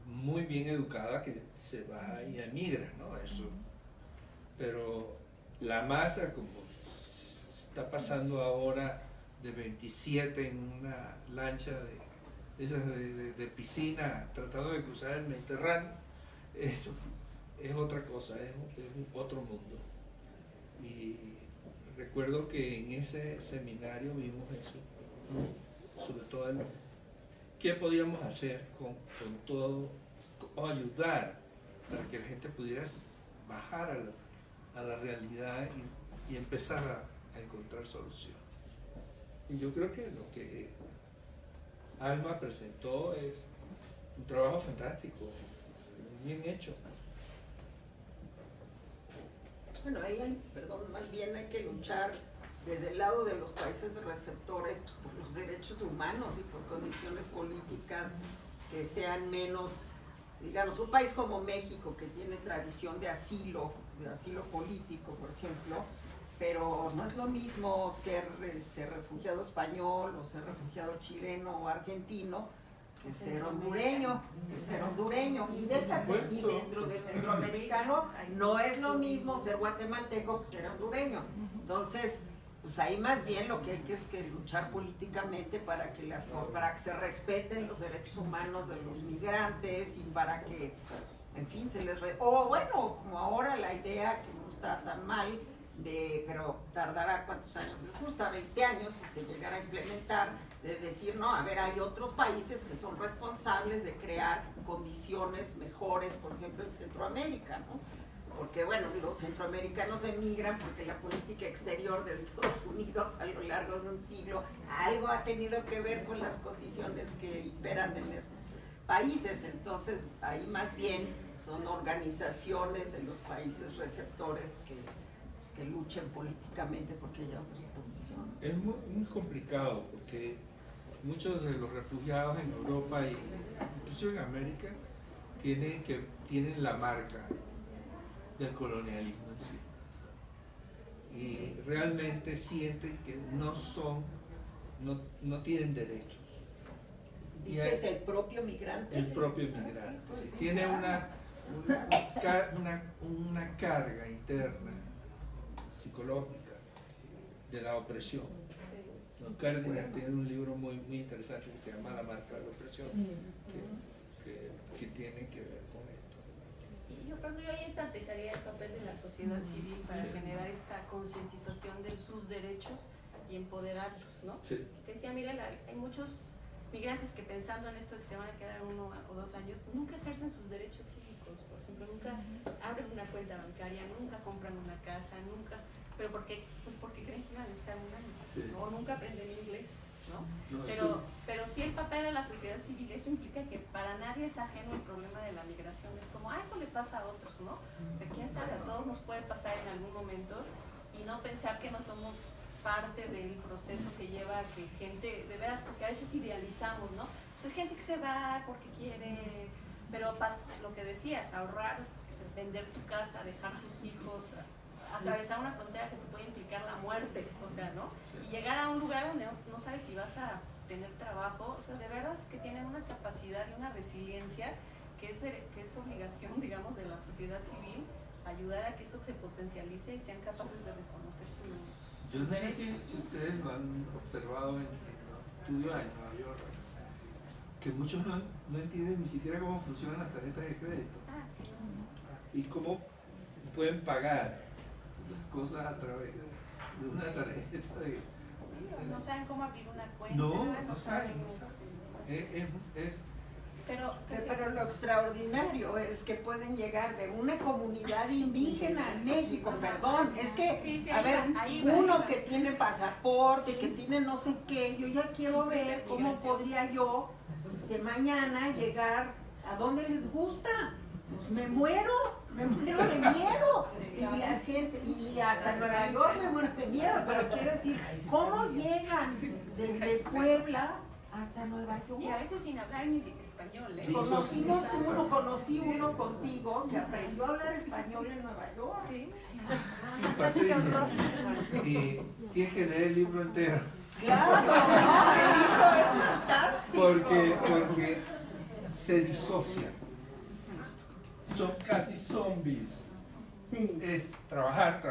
muy bien educada que se va y emigra, ¿no? Eso. Pero la masa, como está pasando ahora, de 27 en una lancha de piscina tratando de cruzar el Mediterráneo, eso es otra cosa, es otro mundo. Y recuerdo que en ese seminario vimos eso, sobre todo qué podíamos hacer con todo, o ayudar para que la gente pudiera bajar a la realidad y empezar a encontrar soluciones. Y yo creo que lo que Alma presentó es un trabajo fantástico, bien hecho.
Bueno, más bien hay que luchar desde el lado de los países receptores, pues, por los derechos humanos y por condiciones políticas que sean menos, digamos, un país como México, que tiene tradición de asilo político, por ejemplo, pero no es lo mismo ser refugiado español o ser refugiado chileno o argentino que ser hondureño, y dentro de centroamericano no es lo mismo ser guatemalteco que ser hondureño. Entonces, pues ahí más bien lo que hay es que luchar políticamente para que se respeten los derechos humanos de los migrantes y para que, en fin, bueno, como ahora la idea que no está tan mal, pero tardará cuántos años les gusta, 20 años, si se llegara a implementar, de decir, no, a ver, hay otros países que son responsables de crear condiciones mejores, por ejemplo en Centroamérica, ¿no? Porque bueno, los centroamericanos emigran porque la política exterior de Estados Unidos a lo largo de un siglo algo ha tenido que ver con las condiciones que imperan en esos países. Entonces ahí más bien son organizaciones de los países receptores que luchen políticamente porque haya otras condiciones.
Es muy complicado porque muchos de los refugiados en Europa y incluso en América tienen la marca del colonialismo en sí. Y realmente sienten que no tienen derechos.
¿Dices el propio migrante?
El propio migrante.
Pues,
tiene una carga interna psicológica de la opresión. Don Cárdenas tiene un libro muy interesante que se llama La marca de la opresión, que tiene que ver con esto.
Y yo ahí enfatizaría el papel de la sociedad civil para generar esta concientización de sus derechos y empoderarlos, ¿no?
Sí.
Que decía, mira, hay muchos migrantes que pensando en esto de que se van a quedar 1 o 2 años, nunca ejercen sus derechos cívicos, por ejemplo, nunca abren una cuenta bancaria, nunca compran una casa, pero porque creen que iban a estar 1 año,
Sí.
¿no? O nunca aprenden inglés, ¿no?
No,
pero sí el papel de la sociedad civil, eso implica que para nadie es ajeno el problema de la migración, es como, eso le pasa a otros, ¿no? O sea, quién sabe, a todos nos puede pasar en algún momento y no pensar que no somos parte del proceso que lleva a que gente, de veras, porque a veces idealizamos, ¿no? Pues es gente que se va porque quiere, pero lo que decías, ahorrar, vender tu casa, dejar tus hijos, atravesar una frontera que te puede implicar la muerte, o sea, ¿no? Y llegar a un lugar donde no sabes si vas a tener trabajo, o sea, de veras que tienen una capacidad y una resiliencia que es obligación, digamos, de la sociedad civil, ayudar a que eso se potencialice y sean capaces de reconocer sus
Yo no sé
derechos.
si ustedes lo han observado en los estudios en Nueva York, que muchos no entienden ni siquiera cómo funcionan las tarjetas de crédito
Sí.
y cómo pueden pagar las cosas a través de una tarjeta de...
No saben cómo abrir una cuenta,
No saben.
Pero lo extraordinario es que pueden llegar de una comunidad indígena en México, perdón, es que, a ver, uno que tiene pasaporte, que tiene no sé qué, yo ya quiero ver cómo podría yo mañana llegar a donde les gusta, pues me muero de miedo, y la gente, y hasta Nueva York me muero de miedo, pero quiero decir, ¿cómo llegan desde Puebla hasta Nueva York.
Y a veces sin hablar ni español, ¿eh?
Sí.
Conocí uno contigo que aprendió a hablar español en Nueva York.
Sí.
Sí, Patricia, y tienes que leer el libro entero.
Claro, no, el libro es fantástico.
Porque se disocian. Son casi zombies.
Sí.
Es trabajar,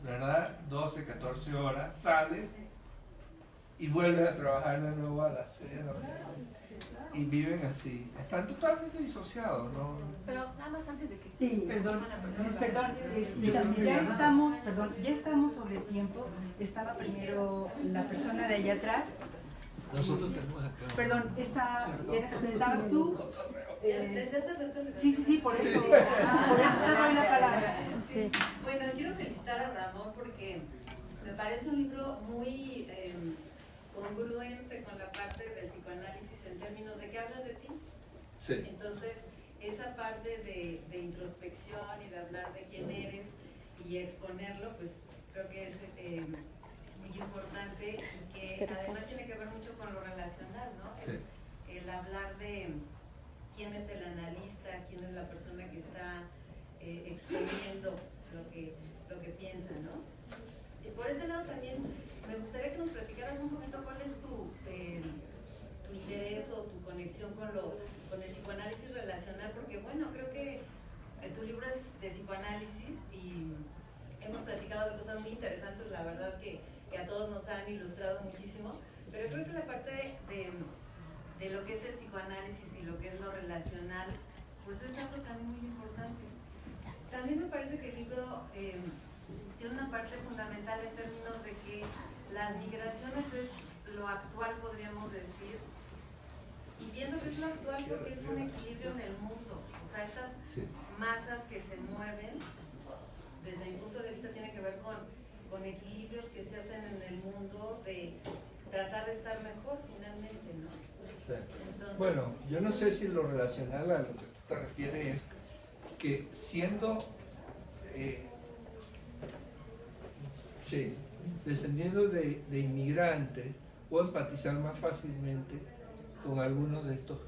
¿verdad? 12, 14 horas, sales y vuelves a trabajar de nuevo a las 6 de la mañana. Y viven así. Están totalmente disociados, ¿no?
Pero nada más antes de que...
Sí, perdón, ya estamos sobre el tiempo. Estaba primero la persona de allá atrás.
Nosotros tenemos acá.
Perdón, ¿estabas tú?
Desde hace rato.
Sí, por eso te doy la palabra.
Sí.
Bueno, quiero felicitar a Ramón porque me parece un libro muy congruente con la parte del psicoanálisis en términos de que hablas de ti.
Sí.
Entonces, esa parte de introspección y de hablar de quién eres y exponerlo, pues creo que es muy importante y que además tiene que ver mucho con lo relacional, ¿no?
Sí.
El hablar de quién es el analista, quién es la persona que está exponiendo lo que piensa, ¿no? Y por ese lado también me gustaría que nos platicaras un poquito cuál es tu interés o tu conexión con el psicoanálisis relacional, porque bueno, creo que tu libro es de psicoanálisis y hemos platicado de cosas muy interesantes, la verdad que a todos nos han ilustrado muchísimo, pero creo que la parte de lo que es el psicoanálisis y lo que es lo relacional, pues es algo también muy importante. También me parece que el libro tiene una parte fundamental en términos de que las migraciones es lo actual, podríamos decir, y pienso que es lo actual porque es un equilibrio en el mundo, o sea, estas masas que se mueven, desde mi punto de vista tiene que ver con equilibrios que se hacen en el mundo de tratar de estar mejor finalmente, ¿no?
Sí.
Entonces,
Bueno, yo no sé si lo relacional a lo que tú te refieres es que siendo, descendiendo de inmigrantes, puedo empatizar más fácilmente con algunos de estos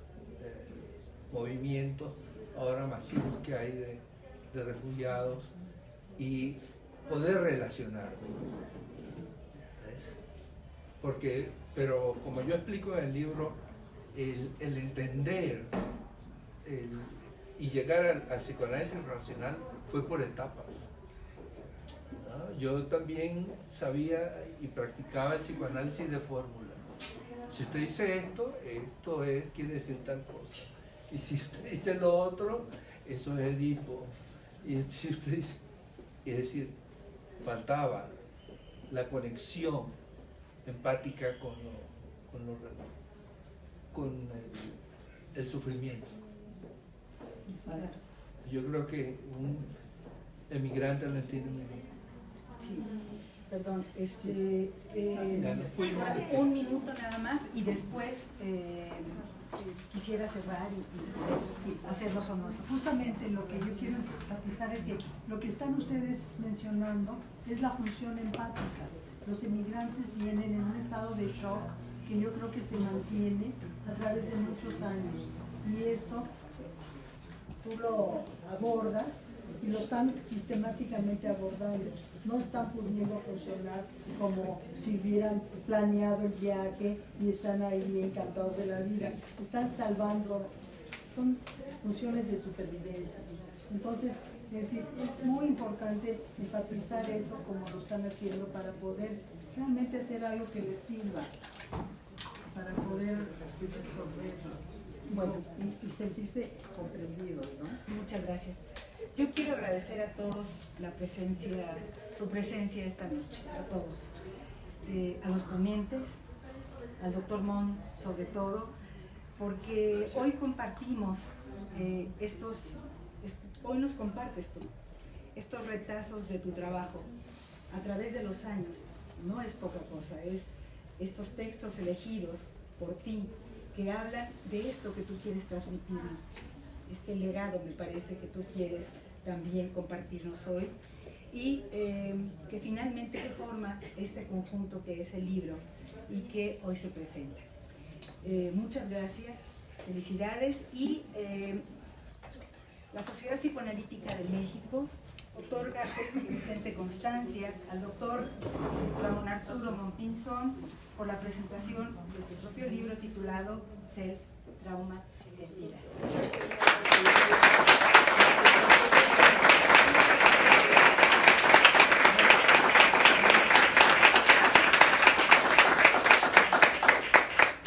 movimientos ahora masivos que hay de refugiados y poder relacionarme. ¿Ves? Pero como yo explico en el libro, el entender y llegar al psicoanálisis relacional fue por etapas. ¿No? Yo también sabía y practicaba el psicoanálisis de fórmula. Si usted dice esto quiere decir tal cosa. Y si usted dice lo otro, eso es Edipo. Y si usted dice, es decir, faltaba la conexión empática con el sufrimiento. Yo creo que un emigrante lo entiende muy bien.
Sí, perdón,
fuimos.
un minuto nada más y después quisiera cerrar y hacer los honores.
Justamente lo que yo quiero enfatizar es que lo que están ustedes mencionando es la función empática. Los inmigrantes vienen en un estado de shock que yo creo que se mantiene a través de muchos años. Y esto tú lo abordas y lo están sistemáticamente abordando. No están pudiendo funcionar como si hubieran planeado el viaje y están ahí encantados de la vida. Están salvando, son funciones de supervivencia. Entonces, es decir, es muy importante enfatizar eso como lo están haciendo para poder realmente hacer algo que les sirva, para poder resolverlo. Bueno, y sentirse comprendidos, ¿no?
Muchas gracias. Yo quiero agradecer a todos su presencia esta noche, a todos, a los ponentes, al doctor Mon sobre todo, porque hoy compartimos hoy nos compartes tú estos retazos de tu trabajo a través de los años. No es poca cosa, es estos textos elegidos por ti que hablan de esto que tú quieres transmitirnos, este legado me parece que tú quieres también compartirnos hoy y que finalmente se forma este conjunto que es el libro y que hoy se presenta. Muchas gracias, felicidades y la Sociedad Psicoanalítica de México otorga esta presente constancia al doctor Ramón Arturo Monpinzón por la presentación de su propio libro titulado Self, Trauma, Identidad.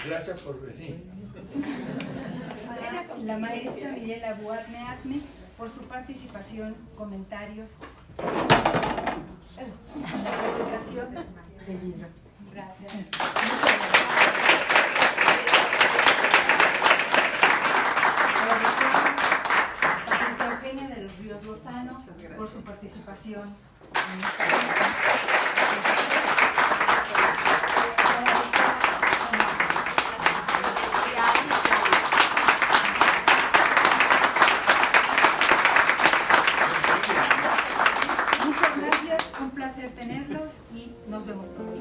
Gracias por venir.
La maestra Mirela Buarne Atme por su participación, comentarios en la presentación del libro.
Gracias.
Patricia Eugenia de los Ríos Lozano por su participación en esta Muchas gracias, un placer tenerlos y nos vemos pronto.